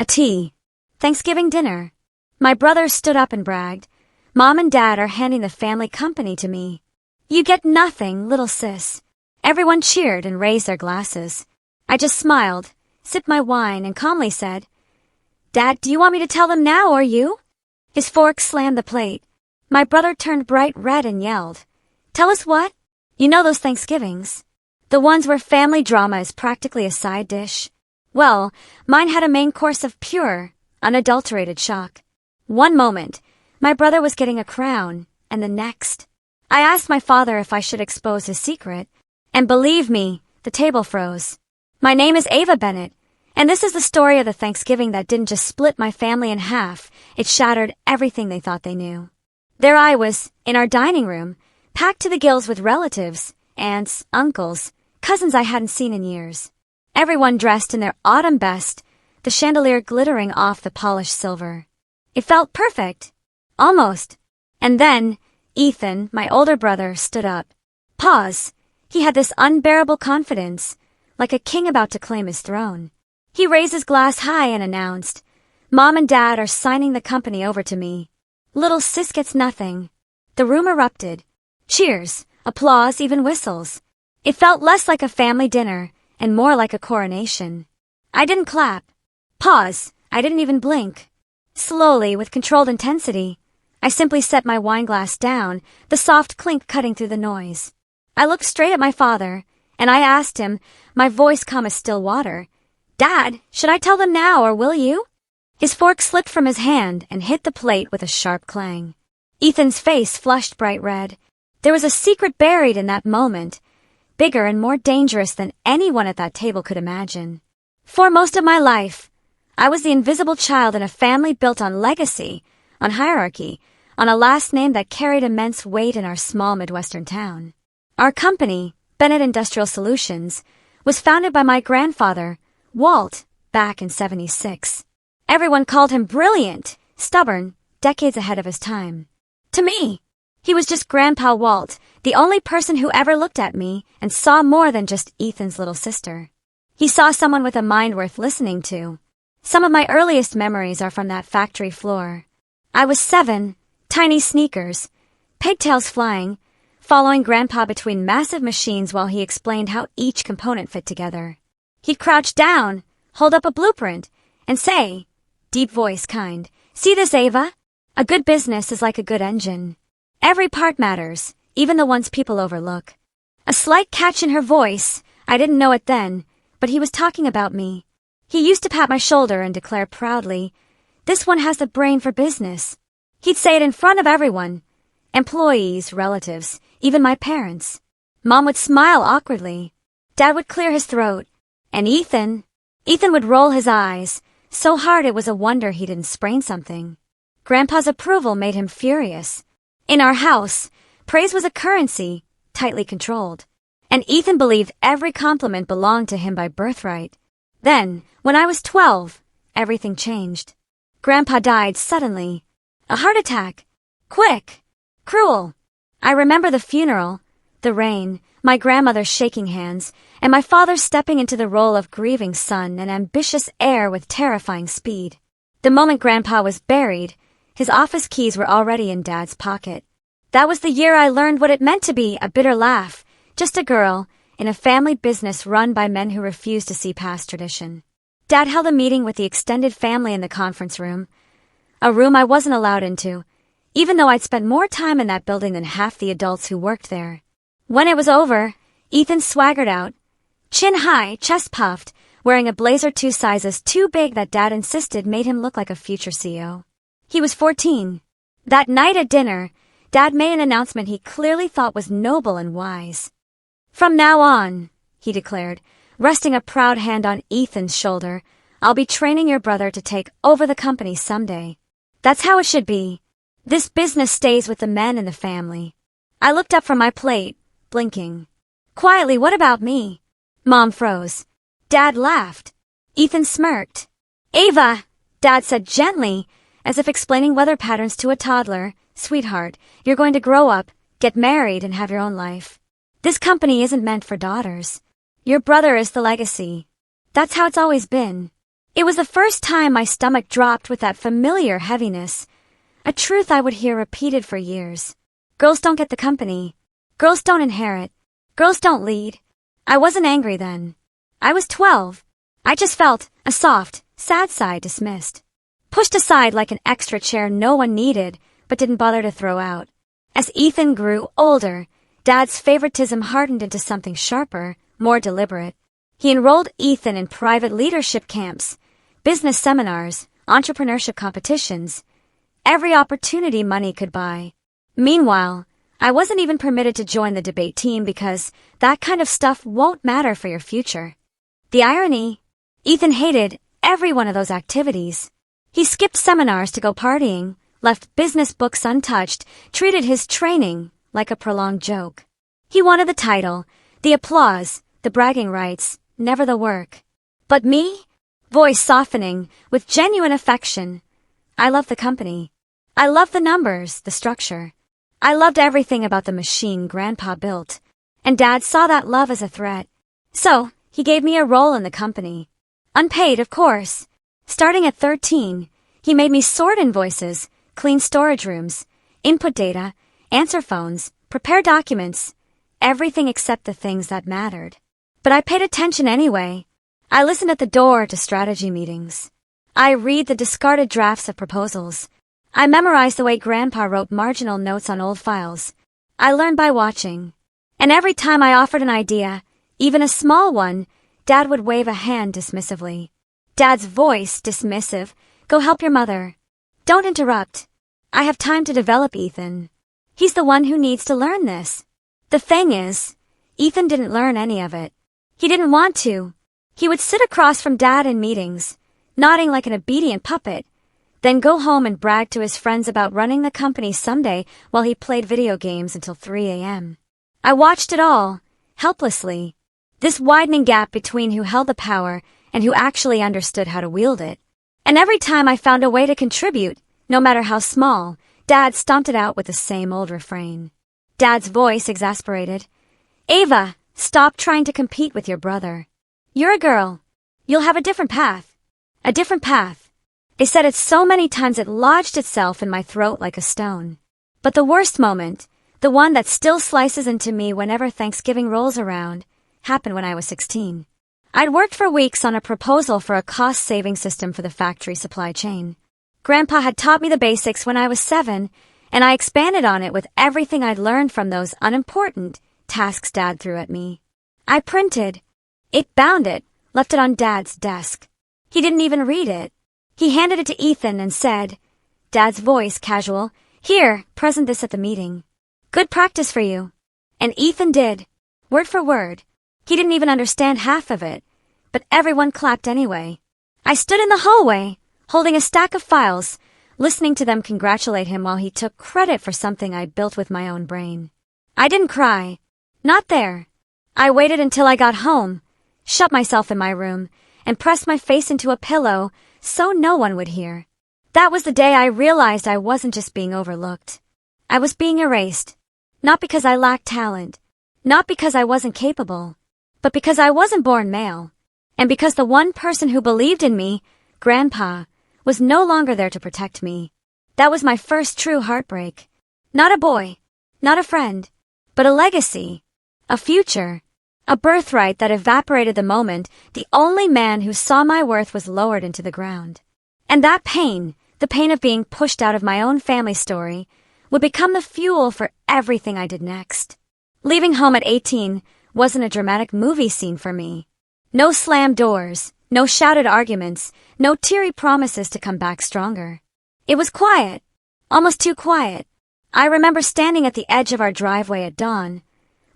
A tea. Thanksgiving dinner. My brother stood up and bragged. Mom and Dad are handing the family company to me. You get nothing, little sis. Everyone cheered and raised their glasses. I just smiled, sipped my wine, and calmly said, Dad, do you want me to tell them now or you? His fork slammed the plate. My brother turned bright red and yelled, Tell us what? You know those Thanksgivings. The ones where family drama is practically a side dish. Well, mine had a main course of pure, unadulterated shock. One moment, my brother was getting a crown, and the next. I asked my father if I should expose his secret, and believe me, the table froze. My name is Ava Bennett, and this is the story of the Thanksgiving that didn't just split my family in half, it shattered everything they thought they knew. There I was, in our dining room, packed to the gills with relatives, aunts, uncles, cousins I hadn't seen in years. Everyone dressed in their autumn best, the chandelier glittering off the polished silver. It felt perfect. Almost. And then, Ethan, my older brother, stood up. Pause. He had this unbearable confidence, like a king about to claim his throne. He raised his glass high and announced, Mom and Dad are signing the company over to me. Little sis gets nothing. The room erupted. Cheers, applause, even whistles. It felt less like a family dinner and more like a coronation. I didn't clap. Pause. I didn't even blink. Slowly, with controlled intensity, I simply set my wine glass down, the soft clink cutting through the noise. I looked straight at my father, and I asked him, my voice calm as still water, Dad, should I tell them now or will you? His fork slipped from his hand and hit the plate with a sharp clang. Ethan's face flushed bright red. There was a secret buried in that moment, bigger and more dangerous than anyone at that table could imagine. For most of my life, I was the invisible child in a family built on legacy, on hierarchy, on a last name that carried immense weight in our small Midwestern town. Our company, Bennett Industrial Solutions, was founded by my grandfather, Walt, back in '76. Everyone called him brilliant, stubborn, decades ahead of his time. To me, he was just Grandpa Walt, the only person who ever looked at me and saw more than just Ethan's little sister. He saw someone with a mind worth listening to. Some of my earliest memories are from that factory floor. I was 7, tiny sneakers, pigtails flying, following Grandpa between massive machines while he explained how each component fit together. He'd crouch down, hold up a blueprint, and say, deep voice kind, See this, Ava? A good business is like a good engine. Every part matters, even the ones people overlook. A slight catch in her voice, I didn't know it then, but he was talking about me. He used to pat my shoulder and declare proudly, This one has the brain for business. He'd say it in front of everyone. Employees, relatives, even my parents. Mom would smile awkwardly. Dad would clear his throat. And Ethan would roll his eyes, so hard it was a wonder he didn't sprain something. Grandpa's approval made him furious. In our house, praise was a currency, tightly controlled. And Ethan believed every compliment belonged to him by birthright. Then, when I was 12, everything changed. Grandpa died suddenly. A heart attack. Quick. Cruel. I remember the funeral, the rain, my grandmother shaking hands, and my father stepping into the role of grieving son and ambitious heir with terrifying speed. The moment Grandpa was buried, his office keys were already in Dad's pocket. That was the year I learned what it meant to be a bitter laugh, just a girl, in a family business run by men who refused to see past tradition. Dad held a meeting with the extended family in the conference room, a room I wasn't allowed into, even though I'd spent more time in that building than half the adults who worked there. When it was over, Ethan swaggered out, chin high, chest puffed, wearing a blazer 2 sizes too big that Dad insisted made him look like a future CEO. He was 14. That night at dinner, Dad made an announcement he clearly thought was noble and wise. From now on, he declared, resting a proud hand on Ethan's shoulder, I'll be training your brother to take over the company someday. That's how it should be. This business stays with the men in the family. I looked up from my plate, blinking. Quietly, what about me? Mom froze. Dad laughed. Ethan smirked. Ava, Dad said gently, as if explaining weather patterns to a toddler, Sweetheart, you're going to grow up, get married, and have your own life. This company isn't meant for daughters. Your brother is the legacy. That's how it's always been. It was the first time my stomach dropped with that familiar heaviness, a truth I would hear repeated for years. Girls don't get the company. Girls don't inherit. Girls don't lead. I wasn't angry then. I was 12. I just felt a soft, sad sigh dismissed. Pushed aside like an extra chair no one needed, but didn't bother to throw out. As Ethan grew older, Dad's favoritism hardened into something sharper, more deliberate. He enrolled Ethan in private leadership camps, business seminars, entrepreneurship competitions, every opportunity money could buy. Meanwhile, I wasn't even permitted to join the debate team because that kind of stuff won't matter for your future. The irony? Ethan hated every one of those activities. He skipped seminars to go partying, left business books untouched, treated his training like a prolonged joke. He wanted the title, the applause, the bragging rights, never the work. But me? Voice softening, with genuine affection. I loved the company. I loved the numbers, the structure. I loved everything about the machine Grandpa built. And Dad saw that love as a threat. So, he gave me a role in the company. Unpaid, of course. Starting at 13, he made me sort invoices, clean storage rooms, input data, answer phones, prepare documents, everything except the things that mattered. But I paid attention anyway. I listened at the door to strategy meetings. I read the discarded drafts of proposals. I memorized the way Grandpa wrote marginal notes on old files. I learned by watching. And every time I offered an idea, even a small one, Dad would wave a hand dismissively. Dad's voice dismissive. Go help your mother. Don't interrupt. I have time to develop Ethan. He's the one who needs to learn this. The thing is, Ethan didn't learn any of it. He didn't want to. He would sit across from Dad in meetings, nodding like an obedient puppet, then go home and brag to his friends about running the company someday while he played video games until 3 a.m. I watched it all, helplessly. This widening gap between who held the power and who actually understood how to wield it. And every time I found a way to contribute, no matter how small, Dad stomped it out with the same old refrain. Dad's voice exasperated. Ava, stop trying to compete with your brother. You're a girl. You'll have a different path. A different path. I said it so many times it lodged itself in my throat like a stone. But the worst moment, the one that still slices into me whenever Thanksgiving rolls around, happened when I was 16. I'd worked for weeks on a proposal for a cost-saving system for the factory supply chain. Grandpa had taught me the basics when I was 7, and I expanded on it with everything I'd learned from those unimportant tasks Dad threw at me. I printed it, bound it, left it on Dad's desk. He didn't even read it. He handed it to Ethan and said, Dad's voice casual, here, present this at the meeting. Good practice for you. And Ethan did, word for word. He didn't even understand half of it, but everyone clapped anyway. I stood in the hallway, holding a stack of files, listening to them congratulate him while he took credit for something I built with my own brain. I didn't cry. Not there. I waited until I got home, shut myself in my room, and pressed my face into a pillow so no one would hear. That was the day I realized I wasn't just being overlooked. I was being erased. Not because I lacked talent. Not because I wasn't capable. But because I wasn't born male. And because the one person who believed in me, Grandpa, was no longer there to protect me. That was my first true heartbreak. Not a boy. Not a friend. But a legacy. A future. A birthright that evaporated the moment the only man who saw my worth was lowered into the ground. And that pain, the pain of being pushed out of my own family story, would become the fuel for everything I did next. Leaving home at 18 wasn't a dramatic movie scene for me. No slammed doors, no shouted arguments, no teary promises to come back stronger. It was quiet, almost too quiet. I remember standing at the edge of our driveway at dawn,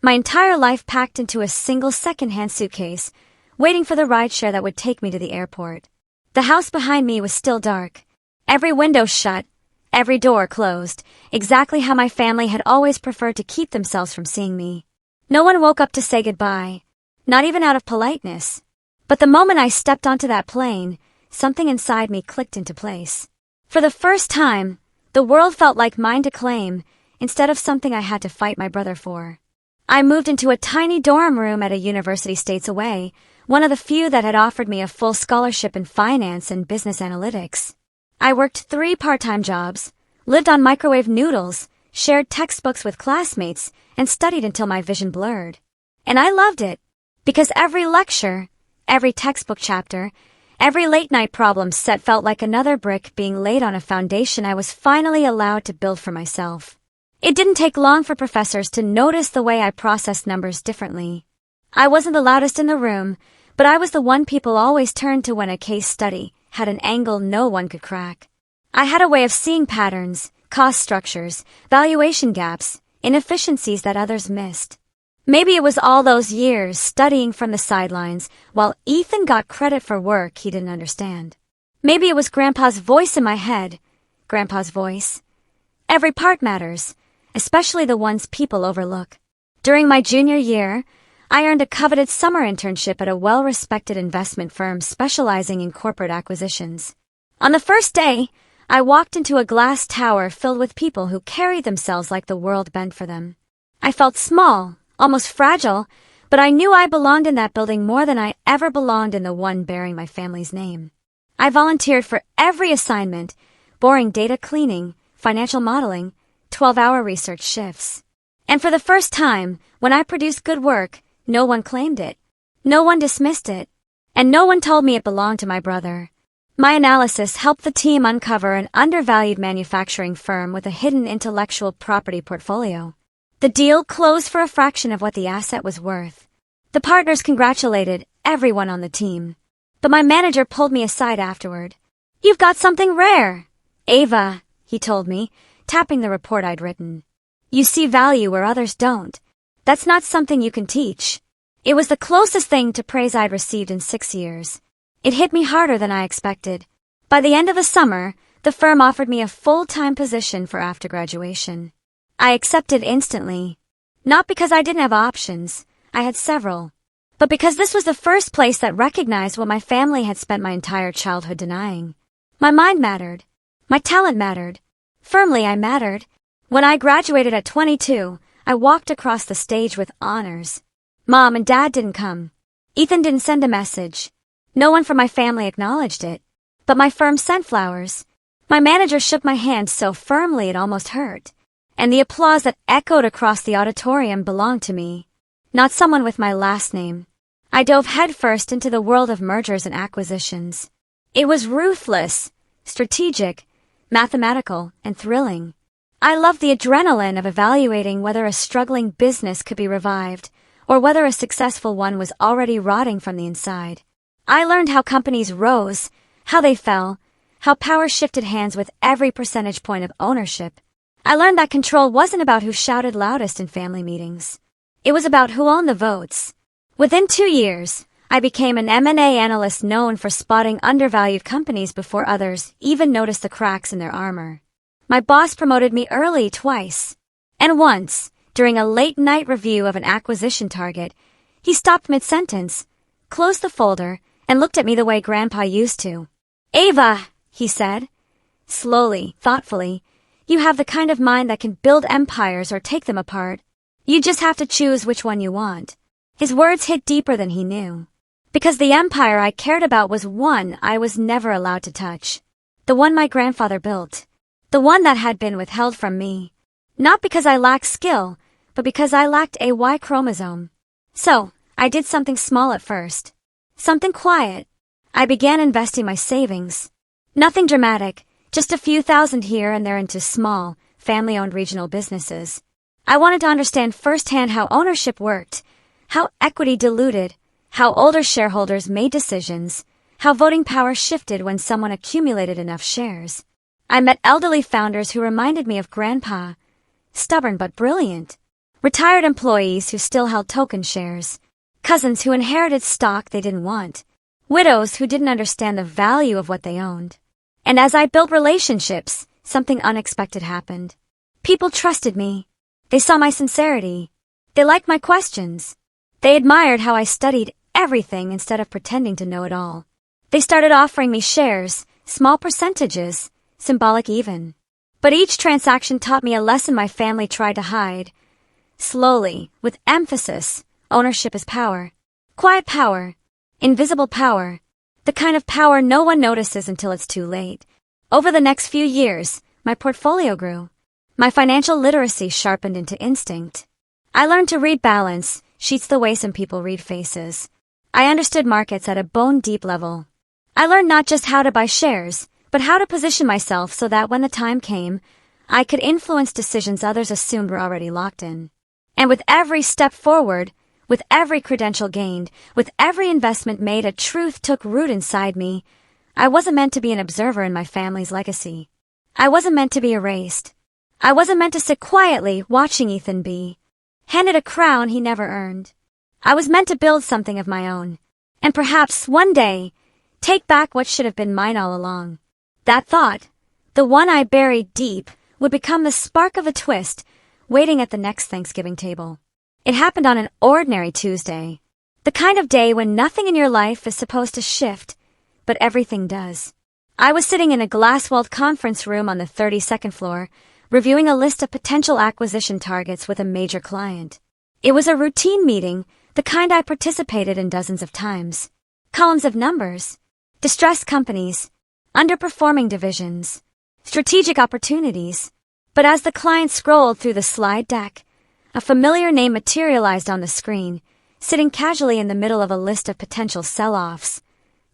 my entire life packed into a single second-hand suitcase, waiting for the rideshare that would take me to the airport. The house behind me was still dark, every window shut, every door closed, exactly how my family had always preferred to keep themselves from seeing me. No one woke up to say goodbye, not even out of politeness. But the moment I stepped onto that plane, something inside me clicked into place. For the first time, the world felt like mine to claim, instead of something I had to fight my brother for. I moved into a tiny dorm room at a university states away, one of the few that had offered me a full scholarship in finance and business analytics. I worked 3 part-time jobs, lived on microwave noodles, shared textbooks with classmates, and studied until my vision blurred. And I loved it, because every lecture, every textbook chapter, every late-night problem set felt like another brick being laid on a foundation I was finally allowed to build for myself. It didn't take long for professors to notice the way I processed numbers differently. I wasn't the loudest in the room, but I was the one people always turned to when a case study had an angle no one could crack. I had a way of seeing patterns, cost structures, valuation gaps, inefficiencies that others missed. Maybe it was all those years studying from the sidelines while Ethan got credit for work he didn't understand. Maybe it was Grandpa's voice in my head. Grandpa's voice. Every part matters, especially the ones people overlook. During my junior year, I earned a coveted summer internship at a well-respected investment firm specializing in corporate acquisitions. On the first day, I walked into a glass tower filled with people who carried themselves like the world bent for them. I felt small, almost fragile, but I knew I belonged in that building more than I ever belonged in the one bearing my family's name. I volunteered for every assignment, boring data cleaning, financial modeling, 12-hour research shifts. And for the first time, when I produced good work, no one claimed it, no one dismissed it, and no one told me it belonged to my brother. My analysis helped the team uncover an undervalued manufacturing firm with a hidden intellectual property portfolio. The deal closed for a fraction of what the asset was worth. The partners congratulated everyone on the team. But my manager pulled me aside afterward. "You've got something rare, Ava," he told me, tapping the report I'd written. "You see value where others don't. That's not something you can teach." It was the closest thing to praise I'd received in 6 years. It hit me harder than I expected. By the end of the summer, the firm offered me a full-time position for after graduation. I accepted instantly. Not because I didn't have options, I had several, but because this was the first place that recognized what my family had spent my entire childhood denying. My mind mattered. My talent mattered. Firmly, I mattered. When I graduated at 22, I walked across the stage with honors. Mom and Dad didn't come. Ethan didn't send a message. No one from my family acknowledged it. But my firm sent flowers. My manager shook my hand so firmly it almost hurt. And the applause that echoed across the auditorium belonged to me, not someone with my last name. I dove headfirst into the world of mergers and acquisitions. It was ruthless, strategic, mathematical, and thrilling. I loved the adrenaline of evaluating whether a struggling business could be revived, or whether a successful one was already rotting from the inside. I learned how companies rose, how they fell, how power shifted hands with every percentage point of ownership. I learned that control wasn't about who shouted loudest in family meetings. It was about who owned the votes. Within 2 years, I became an M&A analyst known for spotting undervalued companies before others even noticed the cracks in their armor. My boss promoted me early twice. And once, during a late-night review of an acquisition target, he stopped mid-sentence, closed the folder, and looked at me the way Grandpa used to. "Ava," he said, slowly, thoughtfully, "you have the kind of mind that can build empires or take them apart. You just have to choose which one you want." His words hit deeper than he knew. Because the empire I cared about was one I was never allowed to touch. The one my grandfather built. The one that had been withheld from me. Not because I lacked skill, but because I lacked a Y chromosome. So, I did something small at first. Something quiet. I began investing my savings. Nothing dramatic, just a few thousand here and there into small, family-owned regional businesses. I wanted to understand firsthand how ownership worked, how equity diluted, how older shareholders made decisions, how voting power shifted when someone accumulated enough shares. I met elderly founders who reminded me of Grandpa, stubborn but brilliant, retired employees who still held token shares, cousins who inherited stock they didn't want, widows who didn't understand the value of what they owned. And as I built relationships, something unexpected happened. People trusted me. They saw my sincerity. They liked my questions. They admired how I studied everything instead of pretending to know it all. They started offering me shares, small percentages, symbolic even. But each transaction taught me a lesson my family tried to hide. Slowly, with emphasis, ownership is power. Quiet power. Invisible power. The kind of power no one notices until it's too late. Over the next few years, my portfolio grew. My financial literacy sharpened into instinct. I learned to read balance sheets the way some people read faces. I understood markets at a bone-deep level. I learned not just how to buy shares, but how to position myself so that when the time came, I could influence decisions others assumed were already locked in. And with every step forward, with every credential gained, with every investment made, a truth took root inside me. I wasn't meant to be an observer in my family's legacy. I wasn't meant to be erased. I wasn't meant to sit quietly watching Ethan be handed a crown he never earned. I was meant to build something of my own, and perhaps one day, take back what should have been mine all along. That thought, the one I buried deep, would become the spark of a twist waiting at the next Thanksgiving table. It happened on an ordinary Tuesday, the kind of day when nothing in your life is supposed to shift, but everything does. I was sitting in a glass-walled conference room on the 32nd floor, reviewing a list of potential acquisition targets with a major client. It was a routine meeting, the kind I participated in dozens of times. Columns of numbers, distressed companies, underperforming divisions, strategic opportunities. But as the client scrolled through the slide deck, a familiar name materialized on the screen, sitting casually in the middle of a list of potential sell-offs.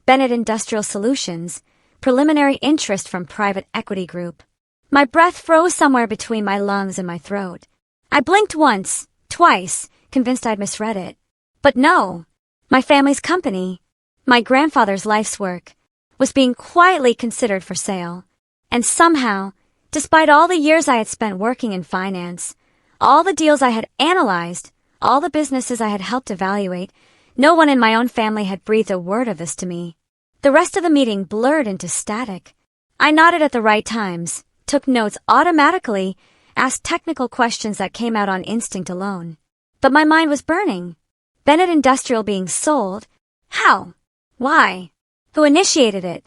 Bennett Industrial Solutions, preliminary interest from private equity group. My breath froze somewhere between my lungs and my throat. I blinked once, twice, convinced I'd misread it. But no, my family's company, my grandfather's life's work, was being quietly considered for sale. And somehow, despite all the years I had spent working in finance, all the deals I had analyzed, all the businesses I had helped evaluate, no one in my own family had breathed a word of this to me. The rest of the meeting blurred into static. I nodded at the right times, took notes automatically, asked technical questions that came out on instinct alone. But my mind was burning. Bennett Industrial being sold? How? Why? Who initiated it?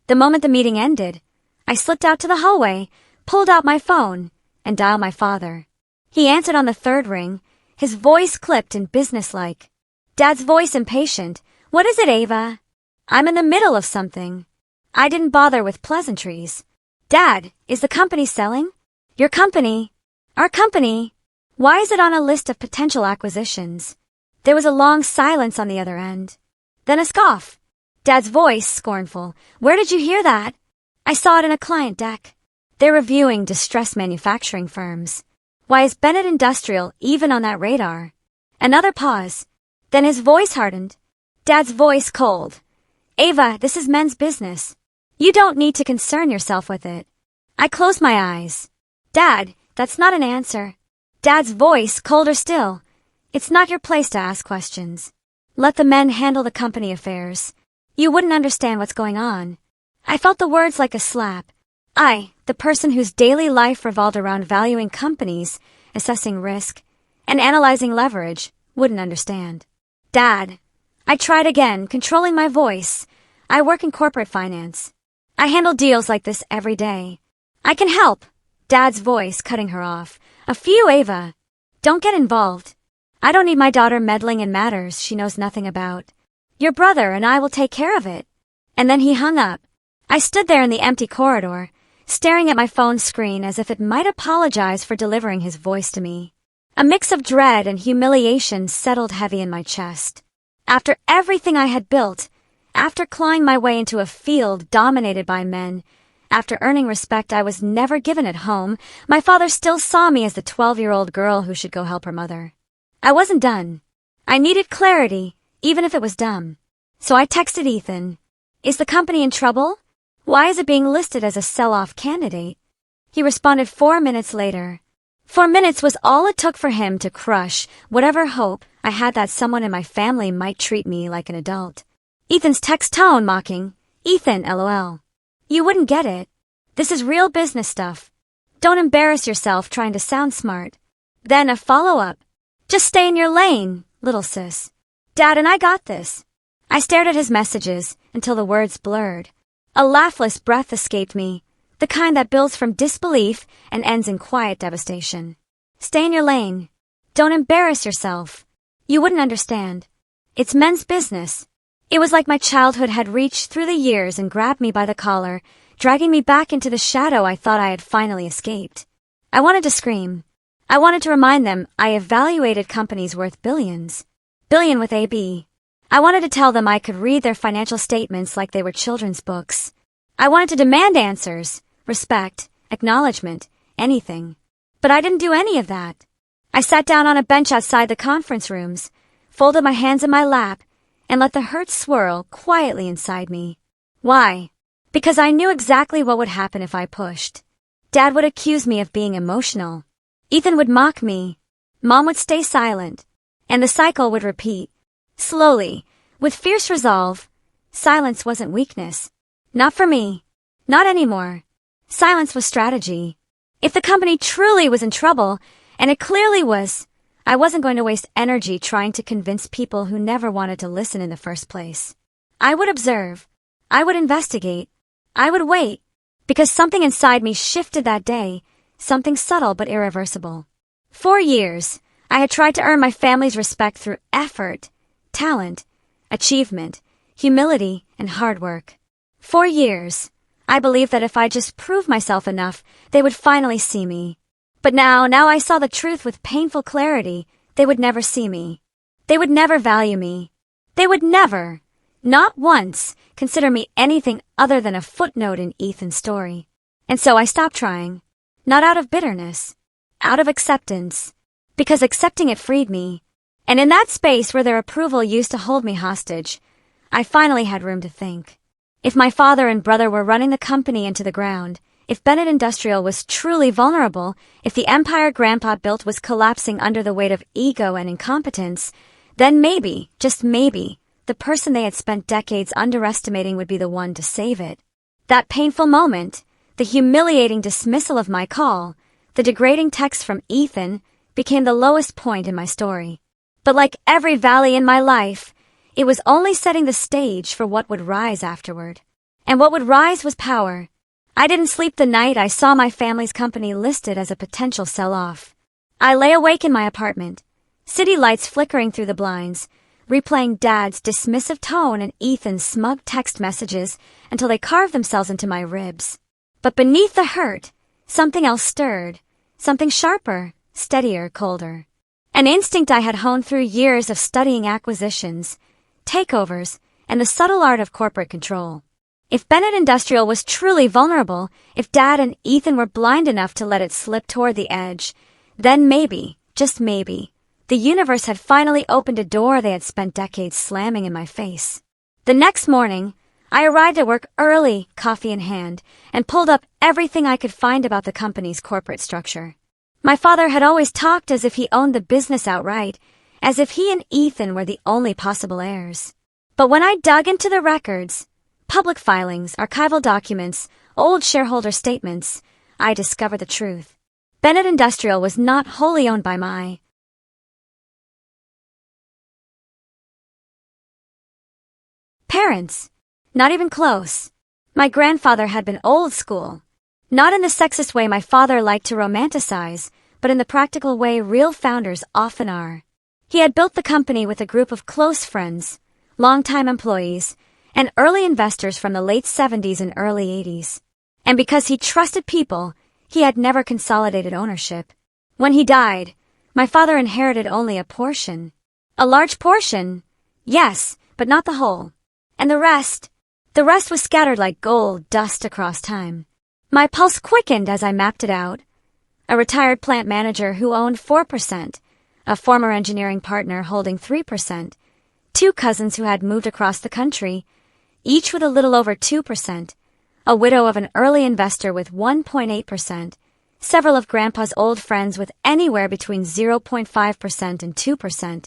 The moment the meeting ended, I slipped out to the hallway, pulled out my phone, and dialed my father. He answered on the third ring, his voice clipped and businesslike. Dad's voice impatient. What is it, Ava? I'm in the middle of something. I didn't bother with pleasantries. Dad, is the company selling? Your company? Our company? Why is it on a list of potential acquisitions? There was a long silence on the other end. Then a scoff. Dad's voice scornful. Where did you hear that? I saw it in a client deck. They're reviewing distressed manufacturing firms. Why is Bennett Industrial even on that radar? Another pause. Then his voice hardened. Dad's voice cold. Ava, this is men's business. You don't need to concern yourself with it. I closed my eyes. Dad, that's not an answer. Dad's voice colder still. It's not your place to ask questions. Let the men handle the company affairs. You wouldn't understand what's going on. I felt the words like a slap. I, the person whose daily life revolved around valuing companies, assessing risk, and analyzing leverage, wouldn't understand. Dad. I tried again, controlling my voice. I work in corporate finance. I handle deals like this every day. I can help. Dad's voice cutting her off. A few, Ava. Don't get involved. I don't need my daughter meddling in matters she knows nothing about. Your brother and I will take care of it. And then he hung up. I stood there in the empty corridor, staring at my phone screen as if it might apologize for delivering his voice to me. A mix of dread and humiliation settled heavy in my chest. After everything I had built, after clawing my way into a field dominated by men, after earning respect I was never given at home, my father still saw me as the 12-year-old girl who should go help her mother. I wasn't done. I needed clarity, even if it was dumb. So I texted Ethan. Is the company in trouble? Why is it being listed as a sell-off candidate? He responded 4 minutes later. 4 minutes was all it took for him to crush whatever hope I had that someone in my family might treat me like an adult. Ethan's text tone mocking. Ethan, LOL. You wouldn't get it. This is real business stuff. Don't embarrass yourself trying to sound smart. Then a follow-up. Just stay in your lane, little sis. Dad and I got this. I stared at his messages until the words blurred. A laughless breath escaped me, the kind that builds from disbelief and ends in quiet devastation. Stay in your lane. Don't embarrass yourself. You wouldn't understand. It's men's business. It was like my childhood had reached through the years and grabbed me by the collar, dragging me back into the shadow I thought I had finally escaped. I wanted to scream. I wanted to remind them I evaluated companies worth billions. Billion with a B. I wanted to tell them I could read their financial statements like they were children's books. I wanted to demand answers, respect, acknowledgement, anything. But I didn't do any of that. I sat down on a bench outside the conference rooms, folded my hands in my lap, and let the hurt swirl quietly inside me. Why? Because I knew exactly what would happen if I pushed. Dad would accuse me of being emotional. Ethan would mock me. Mom would stay silent. And the cycle would repeat. Slowly, with fierce resolve. Silence wasn't weakness. Not for me. Not anymore. Silence was strategy. If the company truly was in trouble, and it clearly was, I wasn't going to waste energy trying to convince people who never wanted to listen in the first place. I would observe. I would investigate. I would wait. Because something inside me shifted that day, something subtle but irreversible. 4 years, I had tried to earn my family's respect through effort, talent, achievement, humility, and hard work. 4 years, I believed that if I just proved myself enough, they would finally see me. But now I saw the truth with painful clarity. They would never see me. They would never value me. They would never, not once, consider me anything other than a footnote in Ethan's story. And so I stopped trying. Not out of bitterness. Out of acceptance. Because accepting it freed me. And in that space where their approval used to hold me hostage, I finally had room to think. If my father and brother were running the company into the ground, if Bennett Industrial was truly vulnerable, if the empire Grandpa built was collapsing under the weight of ego and incompetence, then maybe, just maybe, the person they had spent decades underestimating would be the one to save it. That painful moment, the humiliating dismissal of my call, the degrading text from Ethan, became the lowest point in my story. But like every valley in my life, it was only setting the stage for what would rise afterward. And what would rise was power. I didn't sleep the night I saw my family's company listed as a potential sell-off. I lay awake in my apartment, city lights flickering through the blinds, replaying Dad's dismissive tone and Ethan's smug text messages until they carved themselves into my ribs. But beneath the hurt, something else stirred, something sharper, steadier, colder. An instinct I had honed through years of studying acquisitions, takeovers, and the subtle art of corporate control. If Bennett Industrial was truly vulnerable, if Dad and Ethan were blind enough to let it slip toward the edge, then maybe, just maybe, the universe had finally opened a door they had spent decades slamming in my face. The next morning, I arrived at work early, coffee in hand, and pulled up everything I could find about the company's corporate structure. My father had always talked as if he owned the business outright, as if he and Ethan were the only possible heirs. But when I dug into the records, public filings, archival documents, old shareholder statements, I discovered the truth. Bennett Industrial was not wholly owned by my parents. Not even close. My grandfather had been old school. Not in the sexist way my father liked to romanticize, but in the practical way real founders often are. He had built the company with a group of close friends, longtime employees, and early investors from the late 70s and early 80s. And because he trusted people, he had never consolidated ownership. When he died, my father inherited only a portion. A large portion, yes, but not the whole. And the rest was scattered like gold dust across time. My pulse quickened as I mapped it out. A retired plant manager who owned 4%, a former engineering partner holding 3%, 2 cousins who had moved across the country, each with a little over 2%, a widow of an early investor with 1.8%, several of Grandpa's old friends with anywhere between 0.5% and 2%,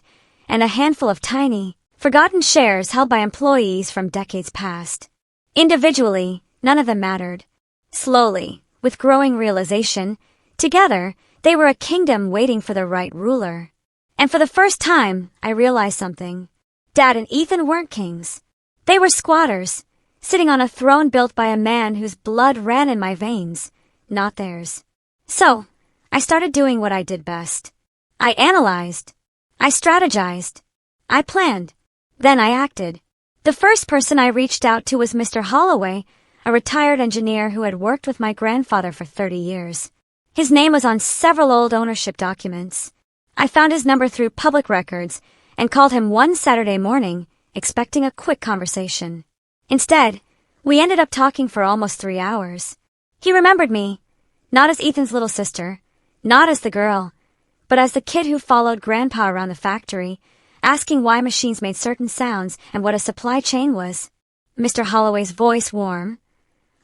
and a handful of tiny, forgotten shares held by employees from decades past. Individually, none of them mattered. Slowly, with growing realization, together, they were a kingdom waiting for the right ruler. And for the first time, I realized something. Dad and Ethan weren't kings. They were squatters, sitting on a throne built by a man whose blood ran in my veins, not theirs. So, I started doing what I did best. I analyzed. I strategized. I planned. Then I acted. The first person I reached out to was Mr. Holloway, a retired engineer who had worked with my grandfather for 30 years. His name was on several old ownership documents. I found his number through public records and called him one Saturday morning, expecting a quick conversation. Instead, we ended up talking for almost 3 hours. He remembered me, not as Ethan's little sister, not as the girl, but as the kid who followed Grandpa around the factory, asking why machines made certain sounds and what a supply chain was. Mr. Holloway's voice warm.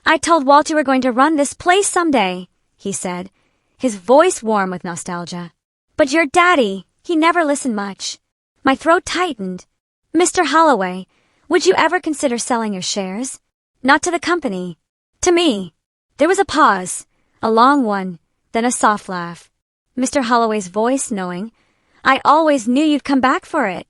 "I told Walt you were going to run this place someday," he said, his voice warm with nostalgia. "But your daddy, he never listened much." My throat tightened. "Mr. Holloway, would you ever consider selling your shares? Not to the company. To me." There was a pause, a long one, then a soft laugh. Mr. Holloway's voice knowing, "I always knew you'd come back for it."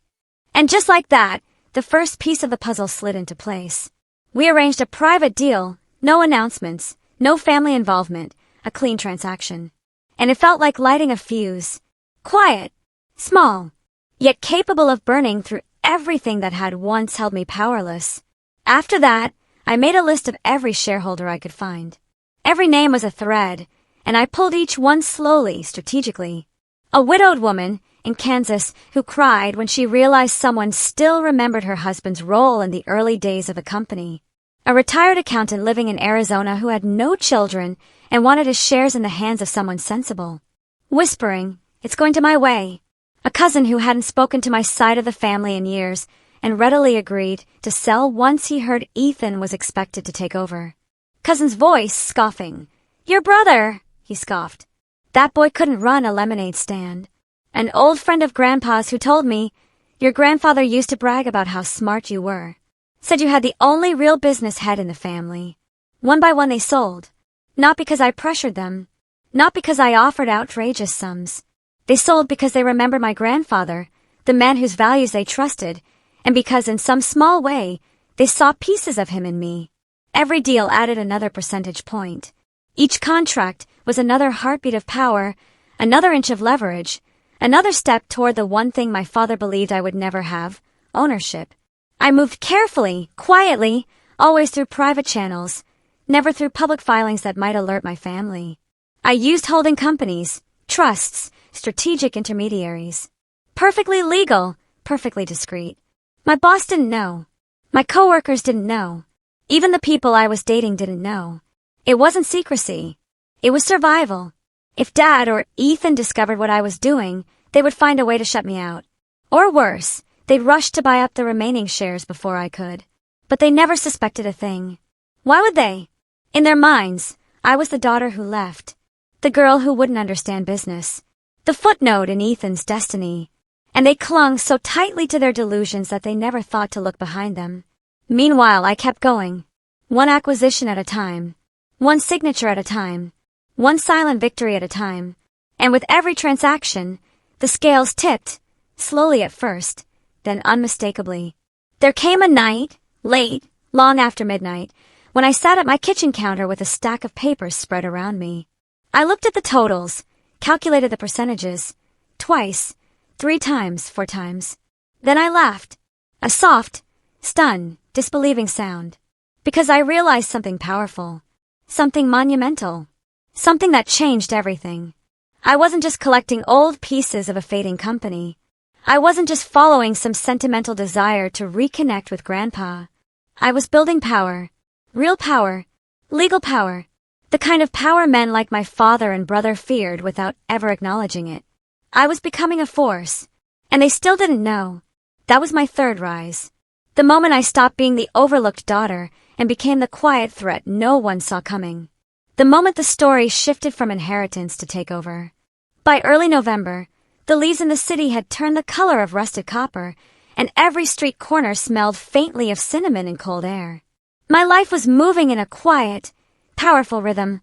And just like that, the first piece of the puzzle slid into place. We arranged a private deal, no announcements, no family involvement, a clean transaction. And it felt like lighting a fuse. Quiet, small, yet capable of burning through everything that had once held me powerless. After that, I made a list of every shareholder I could find. Every name was a thread, and I pulled each one slowly, strategically. A widowed woman in Kansas who cried when she realized someone still remembered her husband's role in the early days of the company. A retired accountant living in Arizona who had no children and wanted his shares in the hands of someone sensible. Whispering, "It's going to my way." A cousin who hadn't spoken to my side of the family in years and readily agreed to sell once he heard Ethan was expected to take over. Cousin's voice scoffing. "Your brother," he scoffed. "That boy couldn't run a lemonade stand." An old friend of Grandpa's who told me, "Your grandfather used to brag about how smart you were. Said you had the only real business head in the family." One by one they sold. Not because I pressured them. Not because I offered outrageous sums. They sold because they remembered my grandfather, the man whose values they trusted, and because in some small way, they saw pieces of him in me. Every deal added another percentage point. Each contract was another heartbeat of power, another inch of leverage, another step toward the one thing my father believed I would never have, ownership. I moved carefully, quietly, always through private channels, never through public filings that might alert my family. I used holding companies, trusts, strategic intermediaries. Perfectly legal, perfectly discreet. My boss didn't know. My coworkers didn't know. Even the people I was dating didn't know. It wasn't secrecy. It was survival. If Dad or Ethan discovered what I was doing, they would find a way to shut me out. Or worse, they'd rush to buy up the remaining shares before I could. But they never suspected a thing. Why would they? In their minds, I was the daughter who left. The girl who wouldn't understand business. The footnote in Ethan's destiny. And they clung so tightly to their delusions that they never thought to look behind them. Meanwhile, I kept going. One acquisition at a time. One signature at a time. One silent victory at a time. And with every transaction, the scales tipped, slowly at first, then unmistakably. There came a night, late, long after midnight, when I sat at my kitchen counter with a stack of papers spread around me. I looked at the totals, calculated the percentages, twice, 3 times, 4 times. Then I laughed. A soft, stunned, disbelieving sound. Because I realized something powerful. Something monumental. Something that changed everything. I wasn't just collecting old pieces of a fading company. I wasn't just following some sentimental desire to reconnect with Grandpa. I was building power. Real power. Legal power. The kind of power men like my father and brother feared without ever acknowledging it. I was becoming a force. And they still didn't know. That was my third rise. The moment I stopped being the overlooked daughter and became the quiet threat no one saw coming. The moment the story shifted from inheritance to takeover. By early November, the leaves in the city had turned the color of rusted copper, and every street corner smelled faintly of cinnamon in cold air. My life was moving in a quiet, powerful rhythm.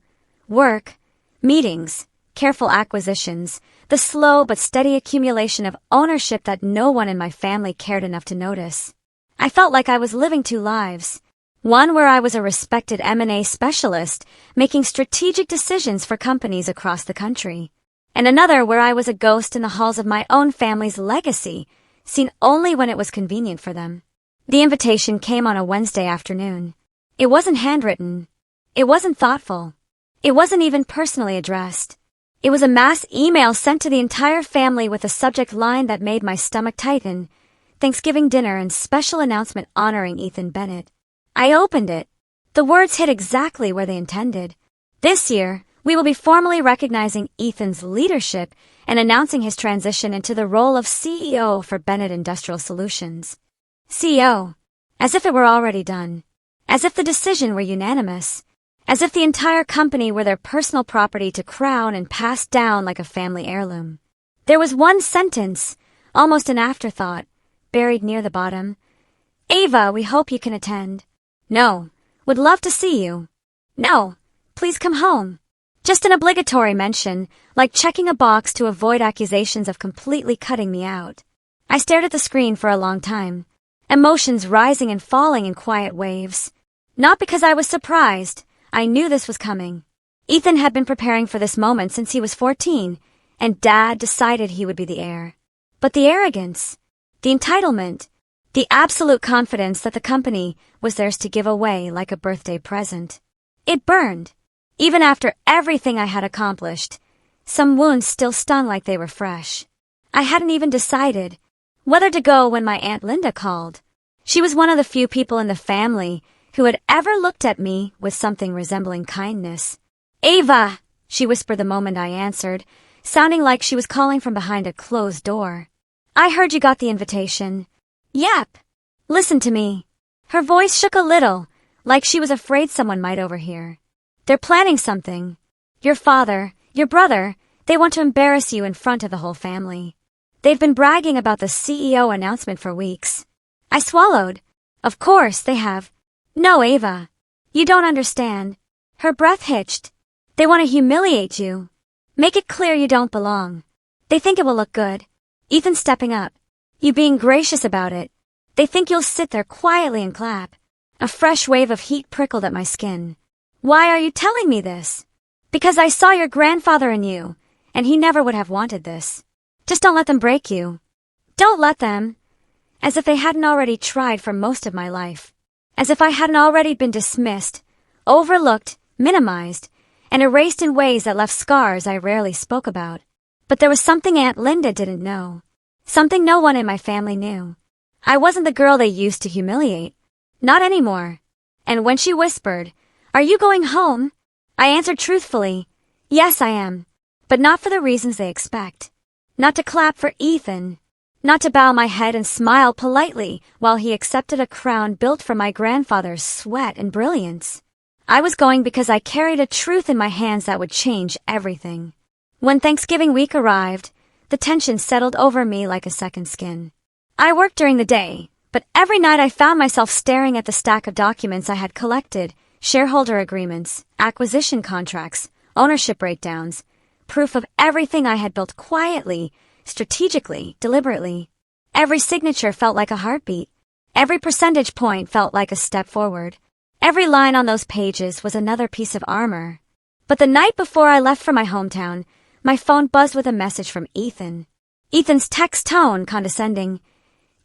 Work, meetings, careful acquisitions, the slow but steady accumulation of ownership that no one in my family cared enough to notice. I felt like I was living 2 lives. One where I was a respected M&A specialist, making strategic decisions for companies across the country. And another where I was a ghost in the halls of my own family's legacy, seen only when it was convenient for them. The invitation came on a Wednesday afternoon. It wasn't handwritten. It wasn't thoughtful. It wasn't even personally addressed. It was a mass email sent to the entire family with a subject line that made my stomach tighten: Thanksgiving dinner and special announcement honoring Ethan Bennett. I opened it. The words hit exactly where they intended. This year, we will be formally recognizing Ethan's leadership and announcing his transition into the role of CEO for Bennett Industrial Solutions. CEO. As if it were already done. As if the decision were unanimous. As if the entire company were their personal property to crown and pass down like a family heirloom. There was one sentence, almost an afterthought, buried near the bottom. Ava, we hope you can attend. No. Would love to see you. No. Please come home. Just an obligatory mention, like checking a box to avoid accusations of completely cutting me out. I stared at the screen for a long time, emotions rising and falling in quiet waves. Not because I was surprised. I knew this was coming. Ethan had been preparing for this moment since he was 14, and Dad decided he would be the heir. But the arrogance, the entitlement, the absolute confidence that the company was theirs to give away like a birthday present. It burned. Even after everything I had accomplished, some wounds still stung like they were fresh. I hadn't even decided whether to go when my Aunt Linda called. She was one of the few people in the family who had ever looked at me with something resembling kindness. Ava, she whispered the moment I answered, sounding like she was calling from behind a closed door. I heard you got the invitation. Yep. Listen to me. Her voice shook a little, like she was afraid someone might overhear. They're planning something. Your father, your brother, they want to embarrass you in front of the whole family. They've been bragging about the CEO announcement for weeks. I swallowed. Of course, they have. No, Ava. You don't understand. Her breath hitched. They want to humiliate you. Make it clear you don't belong. They think it will look good. Ethan stepping up. You being gracious about it. They think you'll sit there quietly and clap. A fresh wave of heat prickled at my skin. Why are you telling me this? Because I saw your grandfather in you, and he never would have wanted this. Just don't let them break you. Don't let them. As if they hadn't already tried for most of my life. As if I hadn't already been dismissed, overlooked, minimized, and erased in ways that left scars I rarely spoke about. But there was something Aunt Linda didn't know. Something no one in my family knew. I wasn't the girl they used to humiliate. Not anymore. And when she whispered, "Are you going home?" I answered truthfully, "Yes, I am." But not for the reasons they expect. Not to clap for Ethan. Not to bow my head and smile politely while he accepted a crown built from my grandfather's sweat and brilliance. I was going because I carried a truth in my hands that would change everything. When Thanksgiving week arrived, the tension settled over me like a second skin. I worked during the day, but every night I found myself staring at the stack of documents I had collected: shareholder agreements, acquisition contracts, ownership breakdowns, proof of everything I had built quietly, strategically, deliberately. Every signature felt like a heartbeat. Every percentage point felt like a step forward. Every line on those pages was another piece of armor. But the night before I left for my hometown, my phone buzzed with a message from Ethan. Ethan's text tone condescending.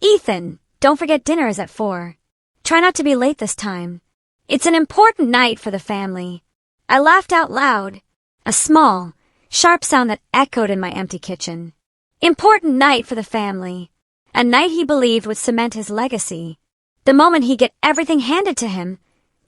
"Ethan, don't forget dinner is at 4. Try not to be late this time. It's an important night for the family." I laughed out loud. A small, sharp sound that echoed in my empty kitchen. Important night for the family. A night he believed would cement his legacy. The moment he'd get everything handed to him.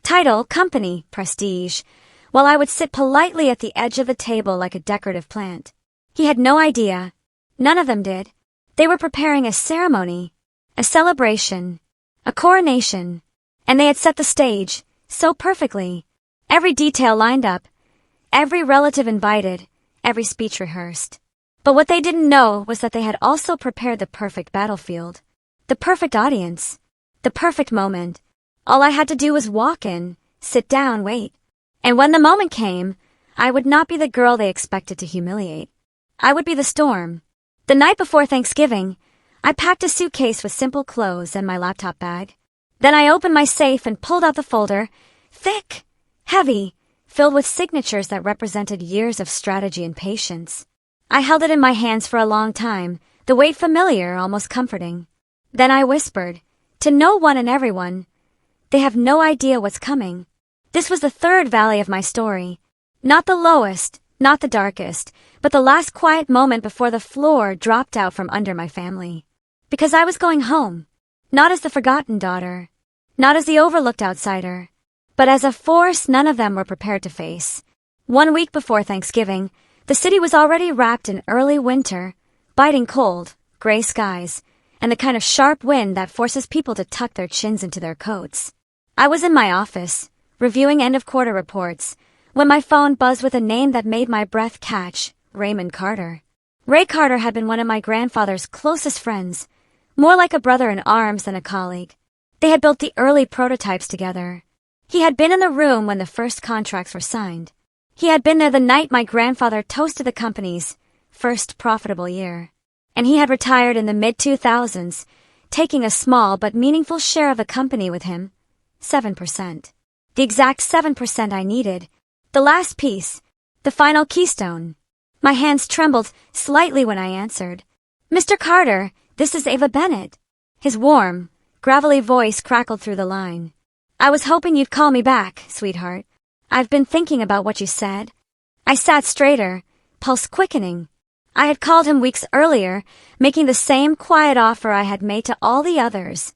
Title, company, prestige. While I would sit politely at the edge of the table like a decorative plant. He had no idea. None of them did. They were preparing a ceremony. A celebration. A coronation. And they had set the stage. So perfectly. Every detail lined up. Every relative invited. Every speech rehearsed. But what they didn't know was that they had also prepared the perfect battlefield. The perfect audience. The perfect moment. All I had to do was walk in, sit down, wait. And when the moment came, I would not be the girl they expected to humiliate. I would be the storm. The night before Thanksgiving, I packed a suitcase with simple clothes and my laptop bag. Then I opened my safe and pulled out the folder, thick, heavy, filled with signatures that represented years of strategy and patience. I held it in my hands for a long time, the weight familiar, almost comforting. Then I whispered, To no one and everyone. They have no idea what's coming. This was the third valley of my story. Not the lowest, not the darkest, but the last quiet moment before the floor dropped out from under my family. Because I was going home. Not as the forgotten daughter. Not as the overlooked outsider. But as a force none of them were prepared to face. 1 week before Thanksgiving, the city was already wrapped in early winter, biting cold, gray skies, and the kind of sharp wind that forces people to tuck their chins into their coats. I was in my office, reviewing end-of-quarter reports, when my phone buzzed with a name that made my breath catch, Raymond Carter. Ray Carter had been one of my grandfather's closest friends, more like a brother in arms than a colleague. They had built the early prototypes together. He had been in the room when the first contracts were signed. He had been there the night my grandfather toasted the company's first profitable year. And he had retired in the mid-2000s, taking a small but meaningful share of the company with him, 7%. The exact 7% I needed. The last piece, the final keystone. My hands trembled slightly when I answered. Mr. Carter, this is Ava Bennett. His warm, gravelly voice crackled through the line. I was hoping you'd call me back, sweetheart. I've been thinking about what you said. I sat straighter, pulse quickening. I had called him weeks earlier, making the same quiet offer I had made to all the others.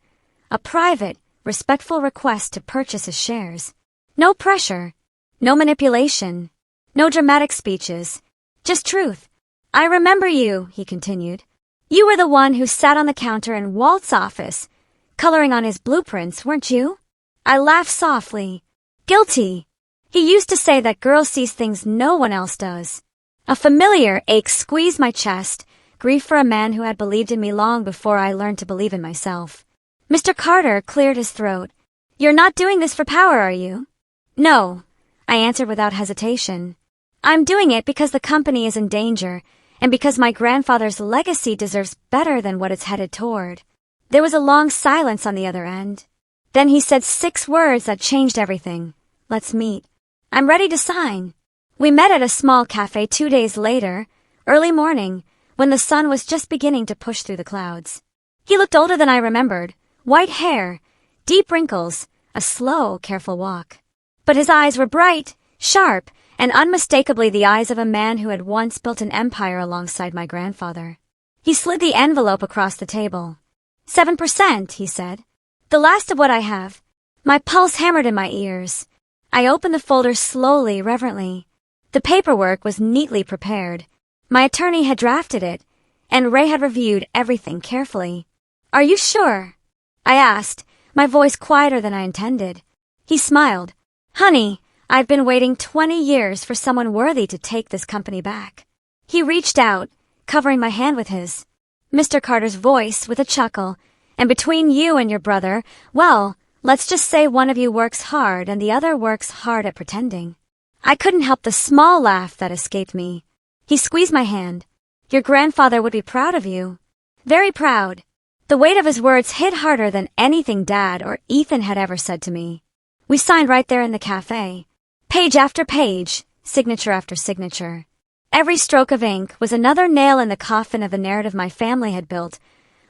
A private, respectful request to purchase his shares. No pressure. No manipulation. No dramatic speeches. Just truth. I remember you, he continued. You were the one who sat on the counter in Walt's office, coloring on his blueprints, weren't you? I laughed softly. Guilty. He used to say that girl sees things no one else does. A familiar ache squeezed my chest, grief for a man who had believed in me long before I learned to believe in myself. Mr. Carter cleared his throat. You're not doing this for power, are you? No, I answered without hesitation. I'm doing it because the company is in danger, and because my grandfather's legacy deserves better than what it's headed toward. There was a long silence on the other end. Then he said 6 words that changed everything. Let's meet. I'm ready to sign. We met at a small cafe 2 days later, early morning, when the sun was just beginning to push through the clouds. He looked older than I remembered. White hair, deep wrinkles, a slow, careful walk. But his eyes were bright, sharp, and unmistakably the eyes of a man who had once built an empire alongside my grandfather. He slid the envelope across the table. 7%, he said. The last of what I have. My pulse hammered in my ears. I opened the folder slowly, reverently. The paperwork was neatly prepared. My attorney had drafted it, and Ray had reviewed everything carefully. Are you sure? I asked, my voice quieter than I intended. He smiled. Honey, I've been waiting 20 years for someone worthy to take this company back. He reached out, covering my hand with his. Mr. Carter's voice with a chuckle. And between you and your brother, well, let's just say one of you works hard and the other works hard at pretending. I couldn't help the small laugh that escaped me. He squeezed my hand. Your grandfather would be proud of you. Very proud. The weight of his words hit harder than anything Dad or Ethan had ever said to me. We signed right there in the cafe. Page after page, signature after signature. Every stroke of ink was another nail in the coffin of the narrative my family had built,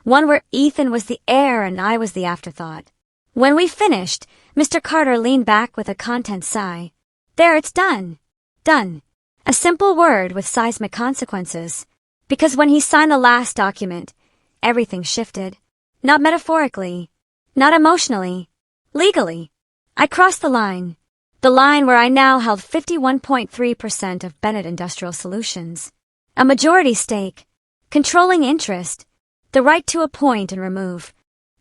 one where Ethan was the heir and I was the afterthought. When we finished, Mr. Carter leaned back with a content sigh. There, it's done. Done. A simple word with seismic consequences. Because when he signed the last document, everything shifted. Not metaphorically. Not emotionally. Legally. I crossed the line. The line where I now held 51.3% of Bennett Industrial Solutions. A majority stake. Controlling interest. The right to appoint and remove.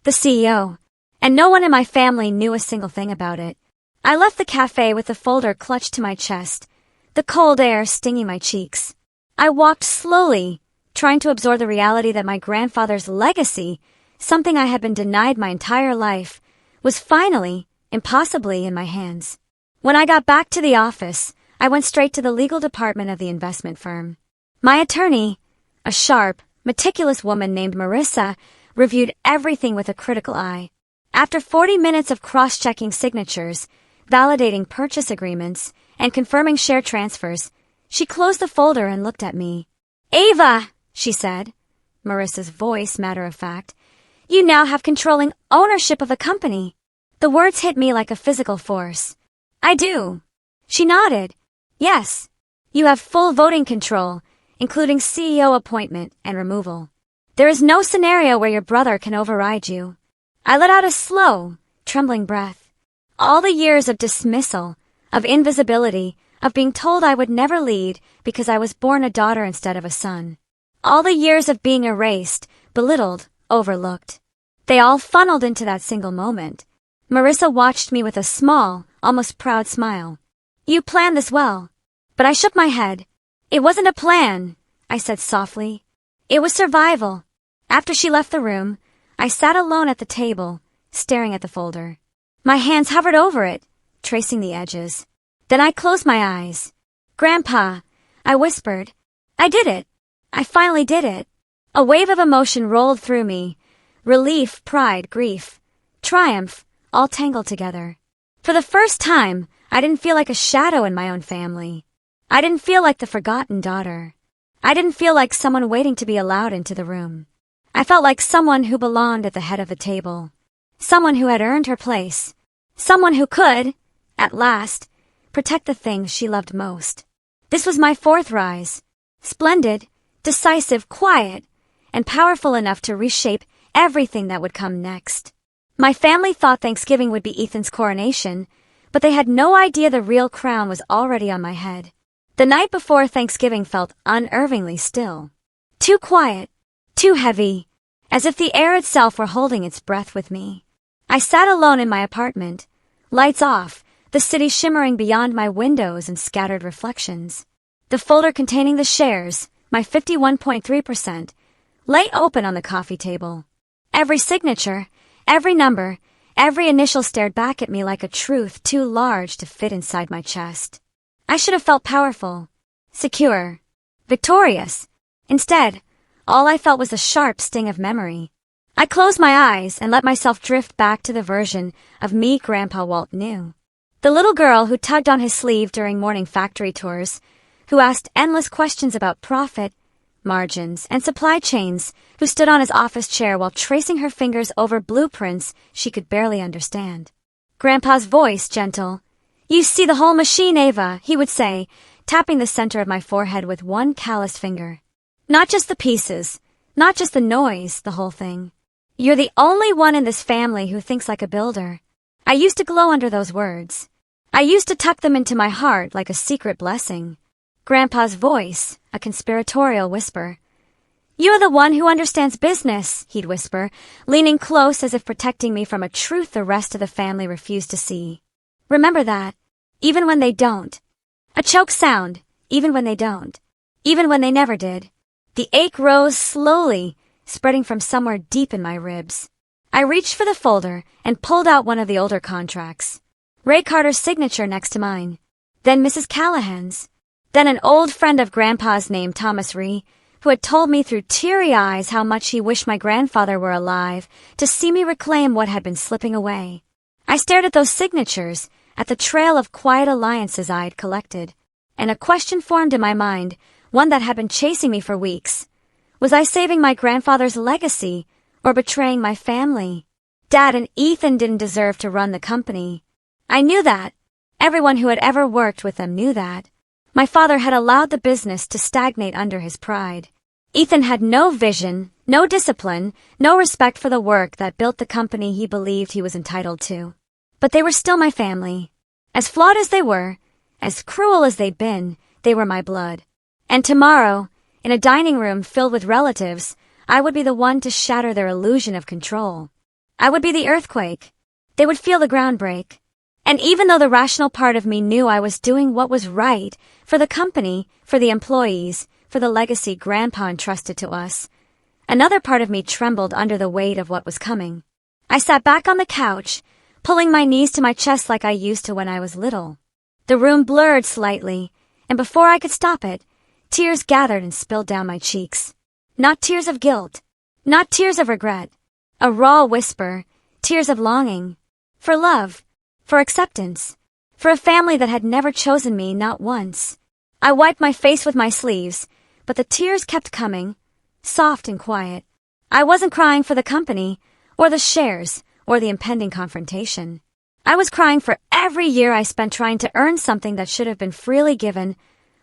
The CEO. And no one in my family knew a single thing about it. I left the cafe with the folder clutched to my chest, the cold air stinging my cheeks. I walked slowly, trying to absorb the reality that my grandfather's legacy, something I had been denied my entire life, was finally, impossibly in my hands. When I got back to the office, I went straight to the legal department of the investment firm. My attorney, a sharp, meticulous woman named Marissa, reviewed everything with a critical eye. After 40 minutes of cross-checking signatures, validating purchase agreements, and confirming share transfers, she closed the folder and looked at me. Ava, she said, Marissa's voice matter of fact, You now have controlling ownership of the company. The words hit me like a physical force. I do. She nodded. Yes. You have full voting control, including CEO appointment and removal. There is no scenario where your brother can override you. I let out a slow, trembling breath. All the years of dismissal, of invisibility, of being told I would never lead because I was born a daughter instead of a son. All the years of being erased, belittled, overlooked. They all funneled into that single moment. Marissa watched me with a small, almost proud smile. You planned this well. But I shook my head. It wasn't a plan, I said softly. It was survival. After she left the room, I sat alone at the table, staring at the folder. My hands hovered over it, tracing the edges. Then I closed my eyes. Grandpa, I whispered. I did it. I finally did it. A wave of emotion rolled through me. Relief, pride, grief, triumph, all tangled together. For the first time, I didn't feel like a shadow in my own family. I didn't feel like the forgotten daughter. I didn't feel like someone waiting to be allowed into the room. I felt like someone who belonged at the head of the table. Someone who had earned her place. Someone who could, at last, protect the things she loved most. This was my fourth rise. Splendid, decisive, quiet, and powerful enough to reshape everything that would come next. My family thought Thanksgiving would be Ethan's coronation, but they had no idea the real crown was already on my head. The night before Thanksgiving felt unnervingly still. Too quiet, too heavy, as if the air itself were holding its breath with me. I sat alone in my apartment, lights off, the city shimmering beyond my windows in scattered reflections. The folder containing the shares, my 51.3%, lay open on the coffee table. Every signature, every number, every initial stared back at me like a truth too large to fit inside my chest. I should have felt powerful, secure, victorious. Instead, all I felt was a sharp sting of memory. I closed my eyes and let myself drift back to the version of me Grandpa Walt knew. The little girl who tugged on his sleeve during morning factory tours, who asked endless questions about profit, margins, and supply chains, who stood on his office chair while tracing her fingers over blueprints she could barely understand. Grandpa's voice gentle. You see the whole machine, Ava, he would say, tapping the center of my forehead with one calloused finger. Not just the pieces, not just the noise, the whole thing. You're the only one in this family who thinks like a builder. I used to glow under those words. I used to tuck them into my heart like a secret blessing. Grandpa's voice, a conspiratorial whisper. You're the one who understands business, he'd whisper, leaning close as if protecting me from a truth the rest of the family refused to see. Remember that, even when they don't. A choke sound, even when they don't. Even when they never did. The ache rose slowly, spreading from somewhere deep in my ribs. I reached for the folder and pulled out one of the older contracts. Ray Carter's signature next to mine. Then Mrs. Callahan's. Then an old friend of Grandpa's named Thomas Rhee, who had told me through teary eyes how much he wished my grandfather were alive to see me reclaim what had been slipping away. I stared at those signatures, at the trail of quiet alliances I had collected, and a question formed in my mind, one that had been chasing me for weeks. Was I saving my grandfather's legacy or betraying my family? Dad and Ethan didn't deserve to run the company. I knew that. Everyone who had ever worked with them knew that. My father had allowed the business to stagnate under his pride. Ethan had no vision, no discipline, no respect for the work that built the company he believed he was entitled to. But they were still my family. As flawed as they were, as cruel as they'd been, they were my blood. And tomorrow, in a dining room filled with relatives, I would be the one to shatter their illusion of control. I would be the earthquake. They would feel the ground break. And even though the rational part of me knew I was doing what was right for the company, for the employees, for the legacy Grandpa entrusted to us, another part of me trembled under the weight of what was coming. I sat back on the couch, pulling my knees to my chest like I used to when I was little. The room blurred slightly, and before I could stop it, tears gathered and spilled down my cheeks. Not tears of guilt, not tears of regret, a raw whisper, tears of longing, for love, for acceptance, for a family that had never chosen me, not once. I wiped my face with my sleeves, but the tears kept coming, soft and quiet. I wasn't crying for the company, or the shares, or the impending confrontation. I was crying for every year I spent trying to earn something that should have been freely given,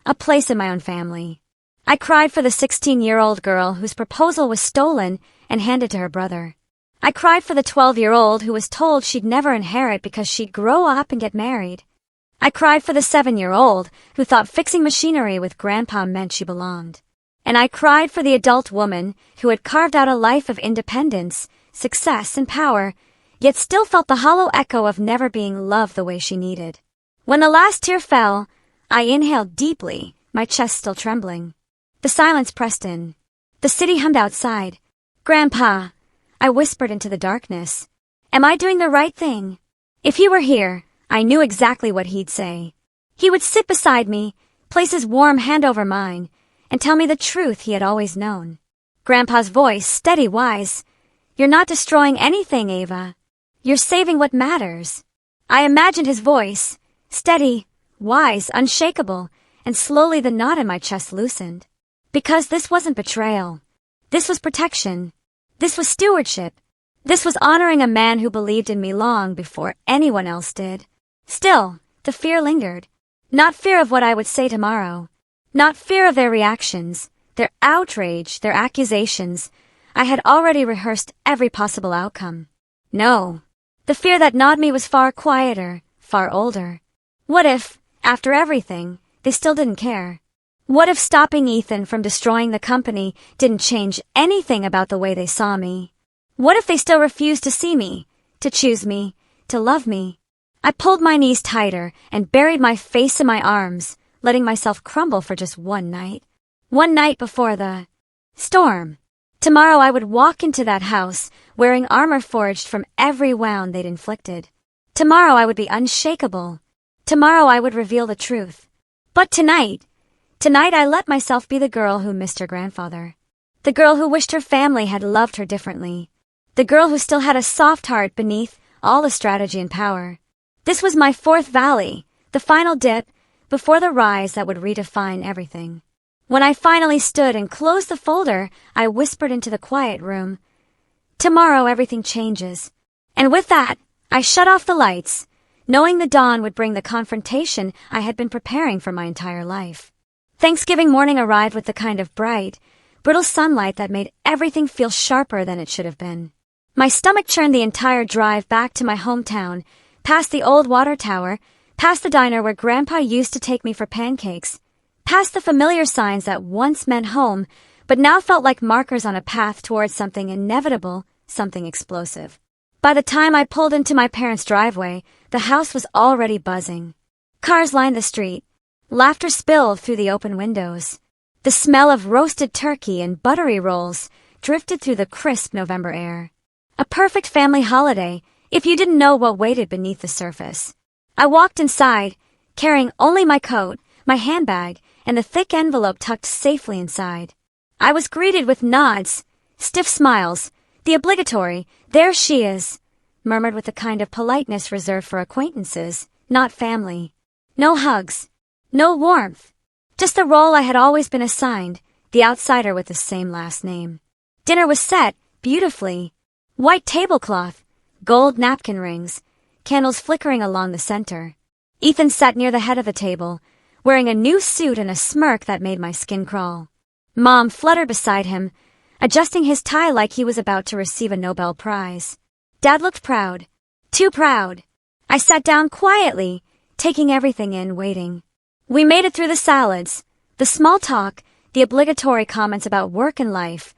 a place in my own family. I cried for the 16-year-old girl whose proposal was stolen and handed to her brother. I cried for the 12-year-old who was told she'd never inherit because she'd grow up and get married. I cried for the 7-year-old who thought fixing machinery with Grandpa meant she belonged. And I cried for the adult woman who had carved out a life of independence, success, and power, yet still felt the hollow echo of never being loved the way she needed. When the last tear fell, I inhaled deeply, my chest still trembling. The silence pressed in. The city hummed outside. "Grandpa," I whispered into the darkness. "Am I doing the right thing?" If he were here, I knew exactly what he'd say. He would sit beside me, place his warm hand over mine, and tell me the truth he had always known. Grandpa's voice, steady, wise. "You're not destroying anything, Ava. You're saving what matters." I imagined his voice, steady, wise, unshakable, and slowly the knot in my chest loosened. Because this wasn't betrayal. This was protection. This was stewardship. This was honoring a man who believed in me long before anyone else did. Still, the fear lingered. Not fear of what I would say tomorrow. Not fear of their reactions, their outrage, their accusations. I had already rehearsed every possible outcome. No. The fear that gnawed me was far quieter, far older. What if, after everything, they still didn't care? What if stopping Ethan from destroying the company didn't change anything about the way they saw me? What if they still refused to see me, to choose me, to love me? I pulled my knees tighter and buried my face in my arms, letting myself crumble for just one night. One night before the storm. Tomorrow I would walk into that house, wearing armor forged from every wound they'd inflicted. Tomorrow I would be unshakable. Tomorrow I would reveal the truth. But tonight I let myself be the girl who missed her grandfather. The girl who wished her family had loved her differently. The girl who still had a soft heart beneath all the strategy and power. This was my fourth valley, the final dip, before the rise that would redefine everything. When I finally stood and closed the folder, I whispered into the quiet room, "Tomorrow everything changes." And with that, I shut off the lights, knowing the dawn would bring the confrontation I had been preparing for my entire life. Thanksgiving morning arrived with the kind of bright, brittle sunlight that made everything feel sharper than it should have been. My stomach churned the entire drive back to my hometown, past the old water tower, past the diner where Grandpa used to take me for pancakes, past the familiar signs that once meant home, but now felt like markers on a path towards something inevitable, something explosive. By the time I pulled into my parents' driveway, the house was already buzzing. Cars lined the street. Laughter spilled through the open windows. The smell of roasted turkey and buttery rolls drifted through the crisp November air. A perfect family holiday, if you didn't know what waited beneath the surface. I walked inside, carrying only my coat, my handbag, and the thick envelope tucked safely inside. I was greeted with nods, stiff smiles, the obligatory, "There she is," murmured with the kind of politeness reserved for acquaintances, not family. No hugs. No warmth. Just the role I had always been assigned, the outsider with the same last name. Dinner was set, beautifully. White tablecloth, gold napkin rings, candles flickering along the center. Ethan sat near the head of the table, wearing a new suit and a smirk that made my skin crawl. Mom fluttered beside him, adjusting his tie like he was about to receive a Nobel Prize. Dad looked proud. Too proud. I sat down quietly, taking everything in, waiting. We made it through the salads, the small talk, the obligatory comments about work and life,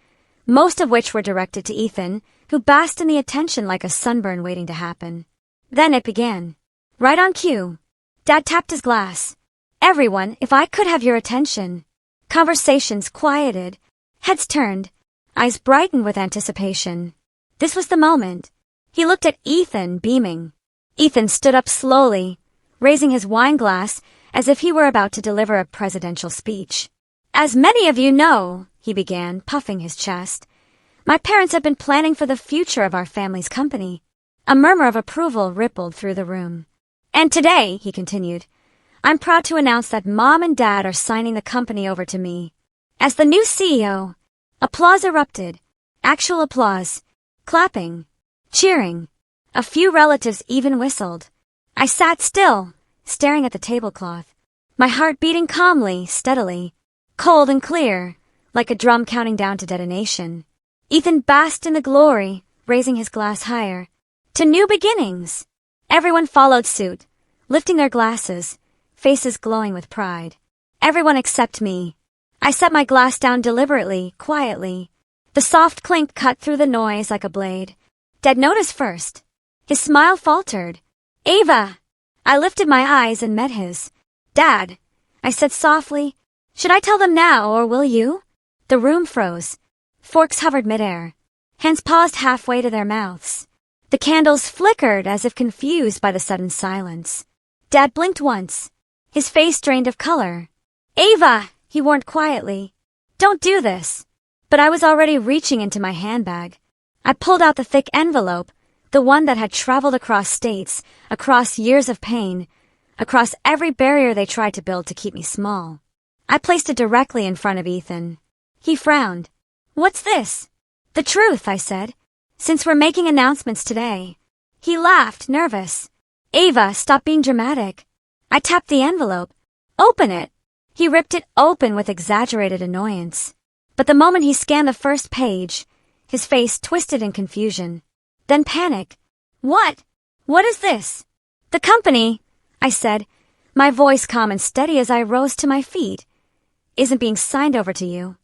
most of which were directed to Ethan, who basked in the attention like a sunburn waiting to happen. Then it began. Right on cue. Dad tapped his glass. "Everyone, if I could have your attention." Conversations quieted, heads turned, eyes brightened with anticipation. This was the moment. He looked at Ethan, beaming. Ethan stood up slowly, raising his wine glass as if he were about to deliver a presidential speech. "As many of you know," he began, puffing his chest, "my parents have been planning for the future of our family's company." A murmur of approval rippled through the room. "And today," he continued, "I'm proud to announce that Mom and Dad are signing the company over to me as the new CEO." Applause erupted. Actual applause. Clapping. cheering. A few relatives even whistled. I sat still, staring at the tablecloth, my heart beating calmly, steadily, cold and clear, like a drum counting down to detonation. Ethan basked in the glory, raising his glass higher. To new beginnings! Everyone followed suit, lifting their glasses, faces glowing with pride. Everyone except me. I set my glass down deliberately, quietly. The soft clink cut through the noise like a blade. Dad noticed first. His smile faltered. Ava! I lifted my eyes and met his. Dad, I said softly, should I tell them now or will you? The room froze. Forks hovered midair. Hands paused halfway to their mouths. The candles flickered as if confused by the sudden silence. Dad blinked once. His face drained of color. Ava, he warned quietly. Don't do this. But I was already reaching into my handbag. I pulled out the thick envelope, the one that had traveled across states, across years of pain, across every barrier they tried to build to keep me small. I placed it directly in front of Ethan. He frowned. What's this? The truth, I said, since we're making announcements today. He laughed, nervous. Ava, stop being dramatic. I tapped the envelope. Open it. He ripped it open with exaggerated annoyance. But the moment he scanned the first page, his face twisted in confusion. Then panic. What? What is this? The company, I said, my voice calm and steady as I rose to my feet, isn't being signed over to you.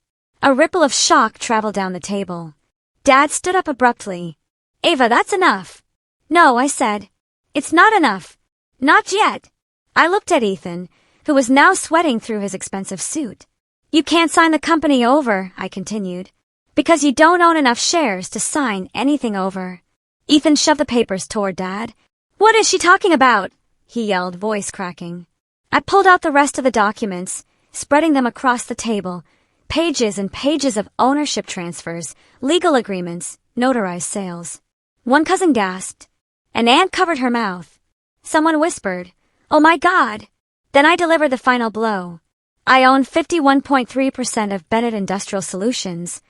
A ripple of shock traveled down the table. Dad stood up abruptly. Ava, that's enough. No, I said. It's not enough. Not yet. I looked at Ethan, who was now sweating through his expensive suit. You can't sign the company over, I continued, because you don't own enough shares to sign anything over. Ethan shoved the papers toward Dad. What is she talking about? He yelled, voice cracking. I pulled out the rest of the documents, spreading them across the table, pages and pages of ownership transfers, legal agreements, notarized sales. One cousin gasped. An aunt covered her mouth. Someone whispered, Oh my God! Then I delivered the final blow. I own 51.3% of Bennett Industrial Solutions.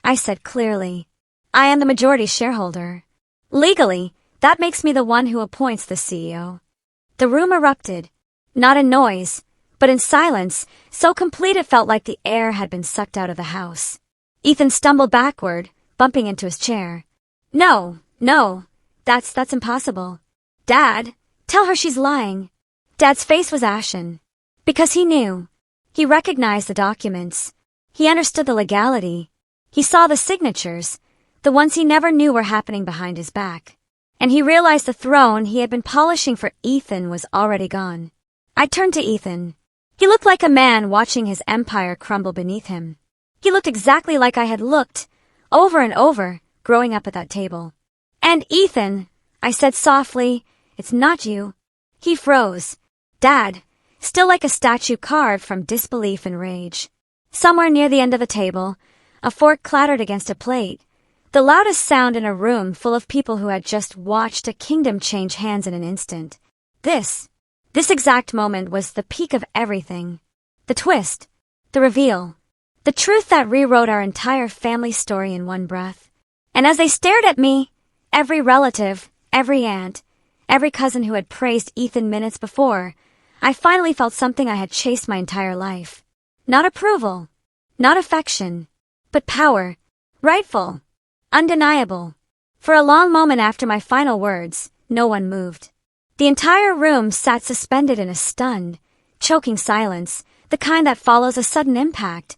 I said clearly. I am the majority shareholder. Legally, that makes me the one who appoints the CEO. The room erupted, not in noise, but in silence, so complete it felt like the air had been sucked out of the house. Ethan stumbled backward, bumping into his chair. No, that's impossible. Dad, tell her she's lying. Dad's face was ashen. Because he knew. He recognized the documents. He understood the legality. He saw the signatures, the ones he never knew were happening behind his back. And he realized the throne he had been polishing for Ethan was already gone. I turned to Ethan. He looked like a man watching his empire crumble beneath him. He looked exactly like I had looked, over and over, growing up at that table. And Ethan, I said softly, it's not you. He froze. Dad, still like a statue carved from disbelief and rage. Somewhere near the end of the table, a fork clattered against a plate, the loudest sound in a room full of people who had just watched a kingdom change hands in an instant. This exact moment was the peak of everything. The twist, the reveal, the truth that rewrote our entire family story in one breath. And as they stared at me, every relative, every aunt, every cousin who had praised Ethan minutes before, I finally felt something I had chased my entire life. Not approval, not affection, but power, rightful, undeniable. For a long moment after my final words, no one moved. The entire room sat suspended in a stunned, choking silence, the kind that follows a sudden impact,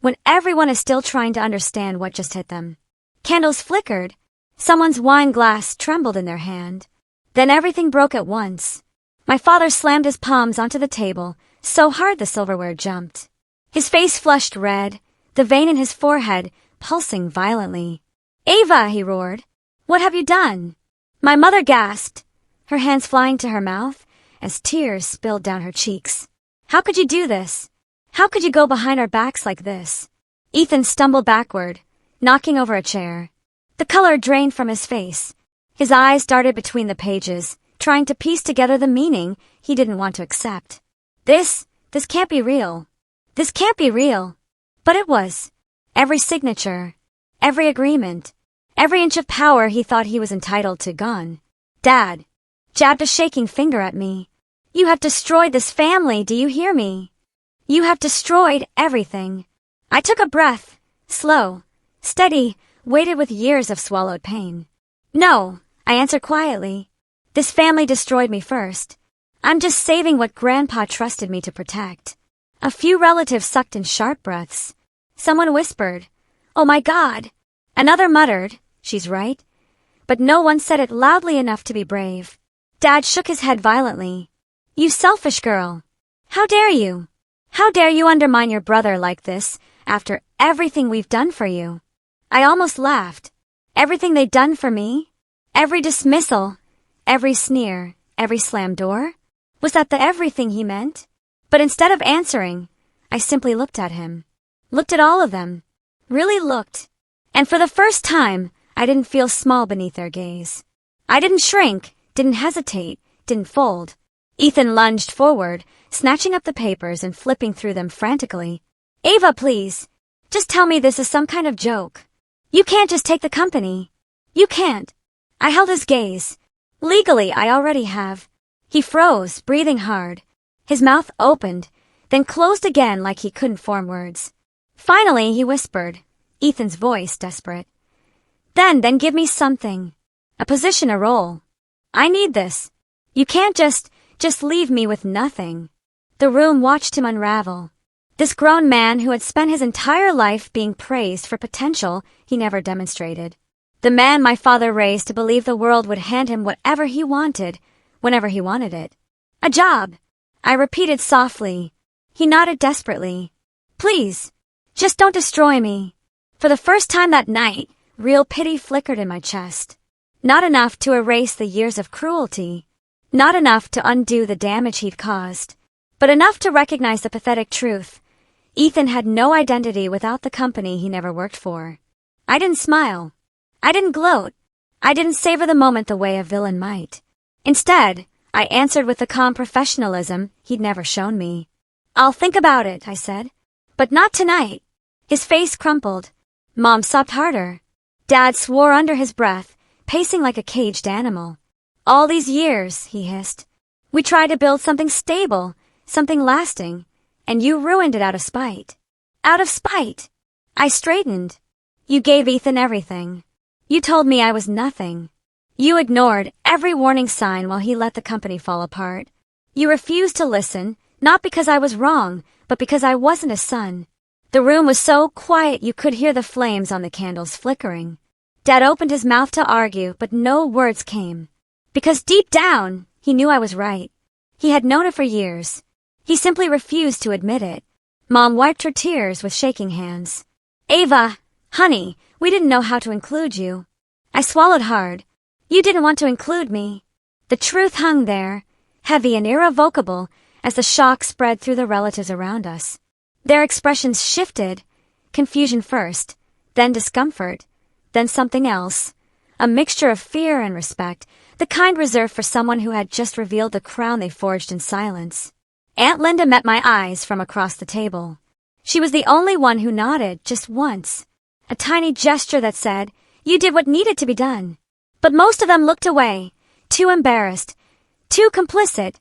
when everyone is still trying to understand what just hit them. Candles flickered. Someone's wine glass trembled in their hand. Then everything broke at once. My father slammed his palms onto the table, so hard the silverware jumped. His face flushed red, the vein in his forehead pulsing violently. Ava, he roared. What have you done? My mother gasped, her hands flying to her mouth as tears spilled down her cheeks. How could you do this? How could you go behind our backs like this? Ethan stumbled backward, knocking over a chair. The color drained from his face. His eyes darted between the pages, trying to piece together the meaning he didn't want to accept. This can't be real. This can't be real. But it was. Every signature, every agreement, Every inch of power he thought he was entitled to gone. Dad jabbed a shaking finger at me. You have destroyed this family, do you hear me? You have destroyed everything. I took a breath, slow, steady, weighted with years of swallowed pain. No, I answered quietly. This family destroyed me first. I'm just saving what Grandpa trusted me to protect. A few relatives sucked in sharp breaths. Someone whispered, "Oh my God." Another muttered, "She's right." But no one said it loudly enough to be brave. Dad shook his head violently. You selfish girl. How dare you? How dare you undermine your brother like this after everything we've done for you? I almost laughed. Everything they'd done for me? Every dismissal, every sneer, every slammed door? Was that the everything he meant? But instead of answering, I simply looked at him. Looked at all of them. Really looked. And for the first time, I didn't feel small beneath their gaze. I didn't shrink, didn't hesitate, didn't fold. Ethan lunged forward, snatching up the papers and flipping through them frantically. Ava, please. Just tell me this is some kind of joke. You can't just take the company. You can't. I held his gaze. Legally, I already have. He froze, breathing hard. His mouth opened, then closed again like he couldn't form words. Finally, he whispered, Ethan's voice desperate. Then give me something. A position, a role. I need this. You can't just leave me with nothing. The room watched him unravel. This grown man who had spent his entire life being praised for potential he never demonstrated. The man my father raised to believe the world would hand him whatever he wanted, whenever he wanted it. A job, I repeated softly. He nodded desperately. Please, just don't destroy me. For the first time that night, real pity flickered in my chest. Not enough to erase the years of cruelty. Not enough to undo the damage he'd caused. But enough to recognize the pathetic truth. Ethan had no identity without the company he never worked for. I didn't smile. I didn't gloat. I didn't savor the moment the way a villain might. Instead, I answered with the calm professionalism he'd never shown me. I'll think about it, I said. But not tonight. His face crumpled. Mom sobbed harder. Dad swore under his breath, pacing like a caged animal. All these years, he hissed. We tried to build something stable, something lasting, and you ruined it out of spite. Out of spite. I straightened. You gave Ethan everything. You told me I was nothing. You ignored every warning sign while he let the company fall apart. You refused to listen, not because I was wrong, but because I wasn't a son. The room was so quiet you could hear the flames on the candles flickering. Dad opened his mouth to argue, but no words came. Because deep down, he knew I was right. He had known it for years. He simply refused to admit it. Mom wiped her tears with shaking hands. Ava, honey, we didn't know how to include you. I swallowed hard. You didn't want to include me. The truth hung there, heavy and irrevocable, as the shock spread through the relatives around us. Their expressions shifted, confusion first, then discomfort, then something else, a mixture of fear and respect, the kind reserved for someone who had just revealed the crown they forged in silence. Aunt Linda met my eyes from across the table. She was the only one who nodded just once, a tiny gesture that said, you did what needed to be done. But most of them looked away, too embarrassed, too complicit,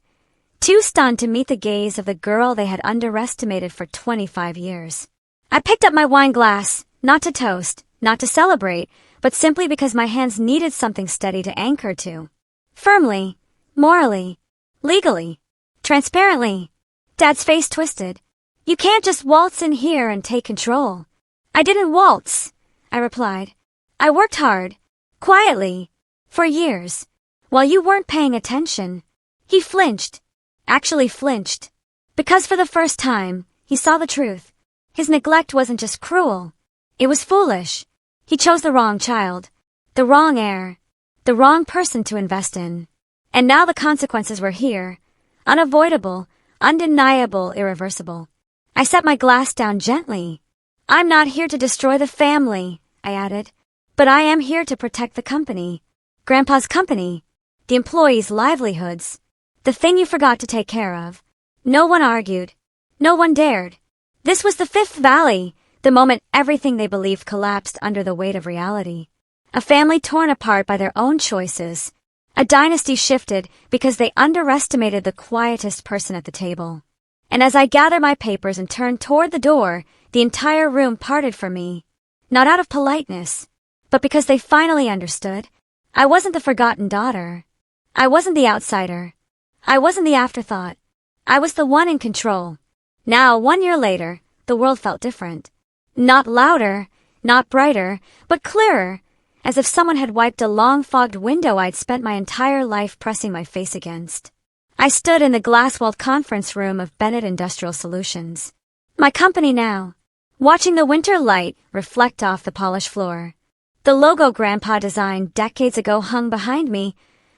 too stunned to meet the gaze of the girl they had underestimated for 25 years. I picked up my wine glass, not to toast, not to celebrate, but simply because my hands needed something steady to anchor to. Firmly, morally, legally, transparently. Dad's face twisted. You can't just waltz in here and take control. I didn't waltz, I replied. I worked hard, quietly, for years, while you weren't paying attention. He flinched, actually flinched, because for the first time, he saw the truth. His neglect wasn't just cruel, it was foolish. He chose the wrong child, the wrong heir, the wrong person to invest in. And now the consequences were here, unavoidable, undeniable, irreversible. I set my glass down gently. I'm not here to destroy the family, I added, but I am here to protect the company. Grandpa's company, the employees' livelihoods, the thing you forgot to take care of. No one argued. No one dared. This was the Fifth Valley, the moment everything they believed collapsed under the weight of reality. A family torn apart by their own choices. A dynasty shifted because they underestimated the quietest person at the table. And as I gathered my papers and turned toward the door, the entire room parted from me. Not out of politeness, but because they finally understood. I wasn't the forgotten daughter. I wasn't the outsider. I wasn't the afterthought. I was the one in control. Now, 1 year later, the world felt different. Not louder, not brighter, but clearer, as if someone had wiped a long fogged window I'd spent my entire life pressing my face against. I stood in the glass-walled conference room of Bennett Industrial Solutions. My company now, watching the winter light reflect off the polished floor. The logo Grandpa designed decades ago hung behind me,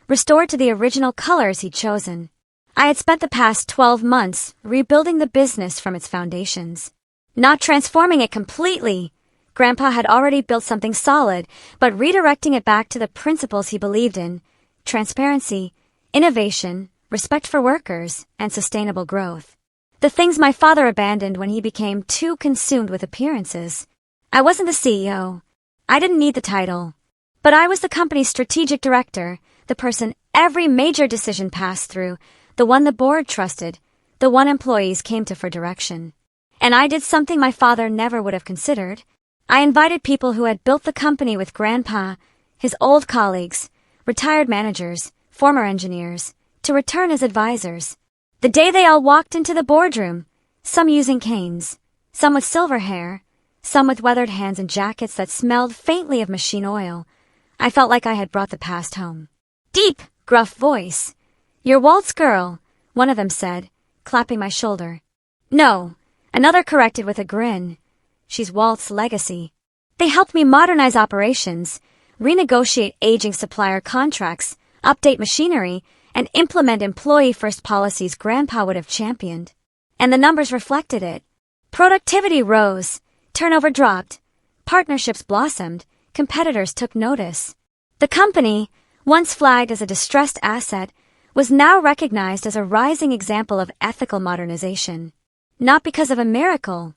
restored to the original colors he'd chosen. I had spent the past 12 months rebuilding the business from its foundations. Not transforming it completely. Grandpa had already built something solid, but redirecting it back to the principles he believed in: transparency, innovation, respect for workers, and sustainable growth. The things my father abandoned when he became too consumed with appearances. I wasn't the CEO. I didn't need the title. But I was the company's strategic director, the person every major decision passed through, the one the board trusted, the one employees came to for direction. And I did something my father never would have considered. I invited people who had built the company with Grandpa, his old colleagues, retired managers, former engineers, to return as advisors. The day they all walked into the boardroom, some using canes, some with silver hair, some with weathered hands and jackets that smelled faintly of machine oil, I felt like I had brought the past home. Deep, gruff voice. "You're Walt's girl," one of them said, clapping my shoulder. "No," another corrected with a grin. "She's Walt's legacy." They helped me modernize operations, renegotiate aging supplier contracts, update machinery, and implement employee-first policies Grandpa would have championed. And the numbers reflected it. Productivity rose, turnover dropped, partnerships blossomed, competitors took notice. The company, once flagged as a distressed asset, was now recognized as a rising example of ethical modernization. Not because of a miracle,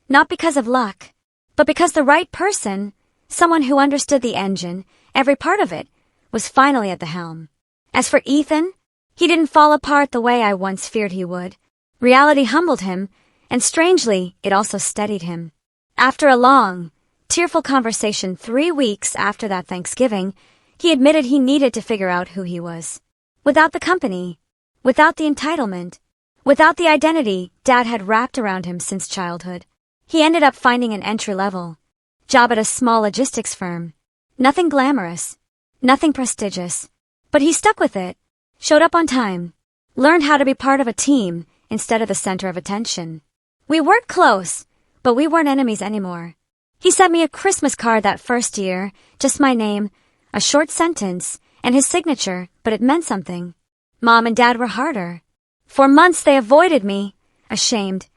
not because of luck, but because the right person, someone who understood the engine, every part of it, was finally at the helm. As for Ethan, he didn't fall apart the way I once feared he would. Reality humbled him, and strangely, it also steadied him. After a long, tearful conversation 3 weeks after that Thanksgiving, he admitted he needed to figure out who he was. Without the company, without the entitlement, without the identity Dad had wrapped around him since childhood. He ended up finding an entry-level job at a small logistics firm. Nothing glamorous, nothing prestigious, but he stuck with it, showed up on time, learned how to be part of a team instead of the center of attention. We worked close, but we weren't enemies anymore. He sent me a Christmas card that first year, just my name, a short sentence, and his signature, but it meant something. Mom and Dad were harder. For months they avoided me, ashamed,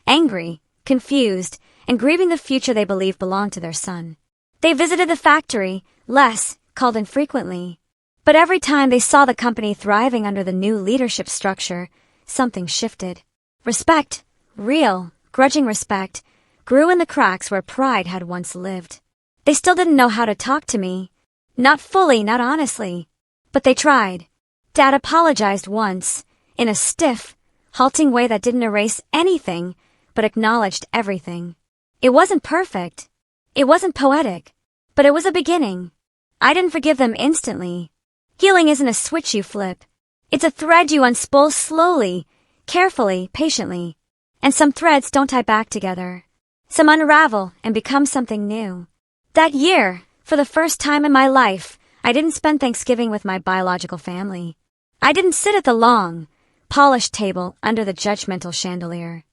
angry, confused, and grieving the future they believed belonged to their son. They visited the factory, less, called infrequently. But every time they saw the company thriving under the new leadership structure, something shifted. Respect, real, grudging respect, grew in the cracks where pride had once lived. They still didn't know how to talk to me. Not fully, not honestly. But they tried. Dad apologized once, in a stiff, halting way that didn't erase anything, but acknowledged everything. It wasn't perfect. It wasn't poetic. But it was a beginning. I didn't forgive them instantly. Healing isn't a switch you flip. It's a thread you unspool slowly, carefully, patiently. And some threads don't tie back together. Some unravel and become something new. That year, for the first time in my life, I didn't spend Thanksgiving with my biological family. I didn't sit at the long, polished table under the judgmental chandelier.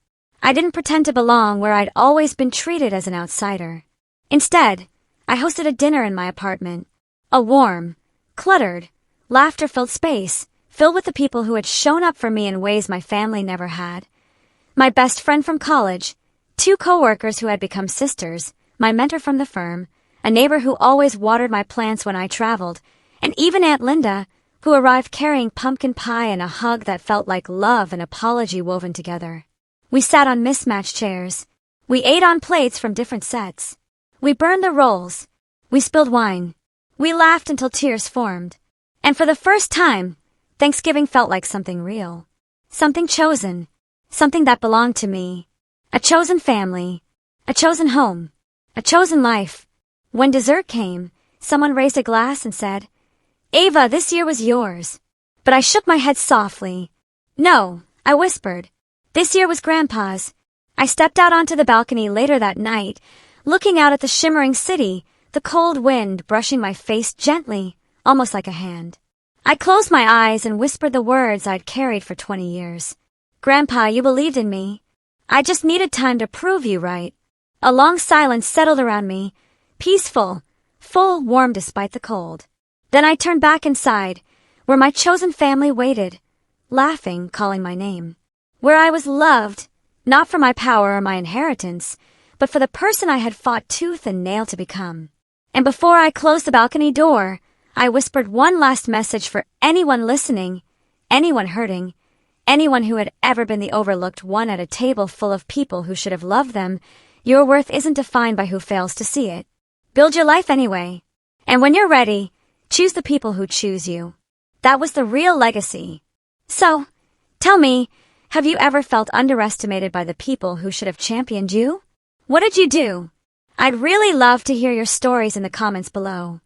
I didn't pretend to belong where I'd always been treated as an outsider. Instead, I hosted a dinner in my apartment. A warm, cluttered, laughter-filled space, filled with the people who had shown up for me in ways my family never had. My best friend from college, 2 coworkers who had become sisters, my mentor from the firm, a neighbor who always watered my plants when I traveled, and even Aunt Linda, who arrived carrying pumpkin pie and a hug that felt like love and apology woven together. We sat on mismatched chairs. We ate on plates from different sets. We burned the rolls. We spilled wine. We laughed until tears formed. And for the first time, Thanksgiving felt like something real. Something chosen. Something that belonged to me. A chosen family. A chosen home. A chosen life. When dessert came, someone raised a glass and said, "Ava, this year was yours." But I shook my head softly. "No," I whispered. "This year was Grandpa's." I stepped out onto the balcony later that night, looking out at the shimmering city, the cold wind brushing my face gently, almost like a hand. I closed my eyes and whispered the words I'd carried for 20 years. "Grandpa, you believed in me. I just needed time to prove you right." A long silence settled around me, peaceful, full, warm despite the cold. Then I turned back inside, where my chosen family waited, laughing, calling my name. Where I was loved, not for my power or my inheritance, but for the person I had fought tooth and nail to become. And before I closed the balcony door, I whispered one last message for anyone listening, anyone hurting, anyone who had ever been the overlooked one at a table full of people who should have loved them. Your worth isn't defined by who fails to see it. Build your life anyway. And when you're ready, choose the people who choose you. That was the real legacy. So, tell me, have you ever felt underestimated by the people who should have championed you? What did you do? I'd really love to hear your stories in the comments below.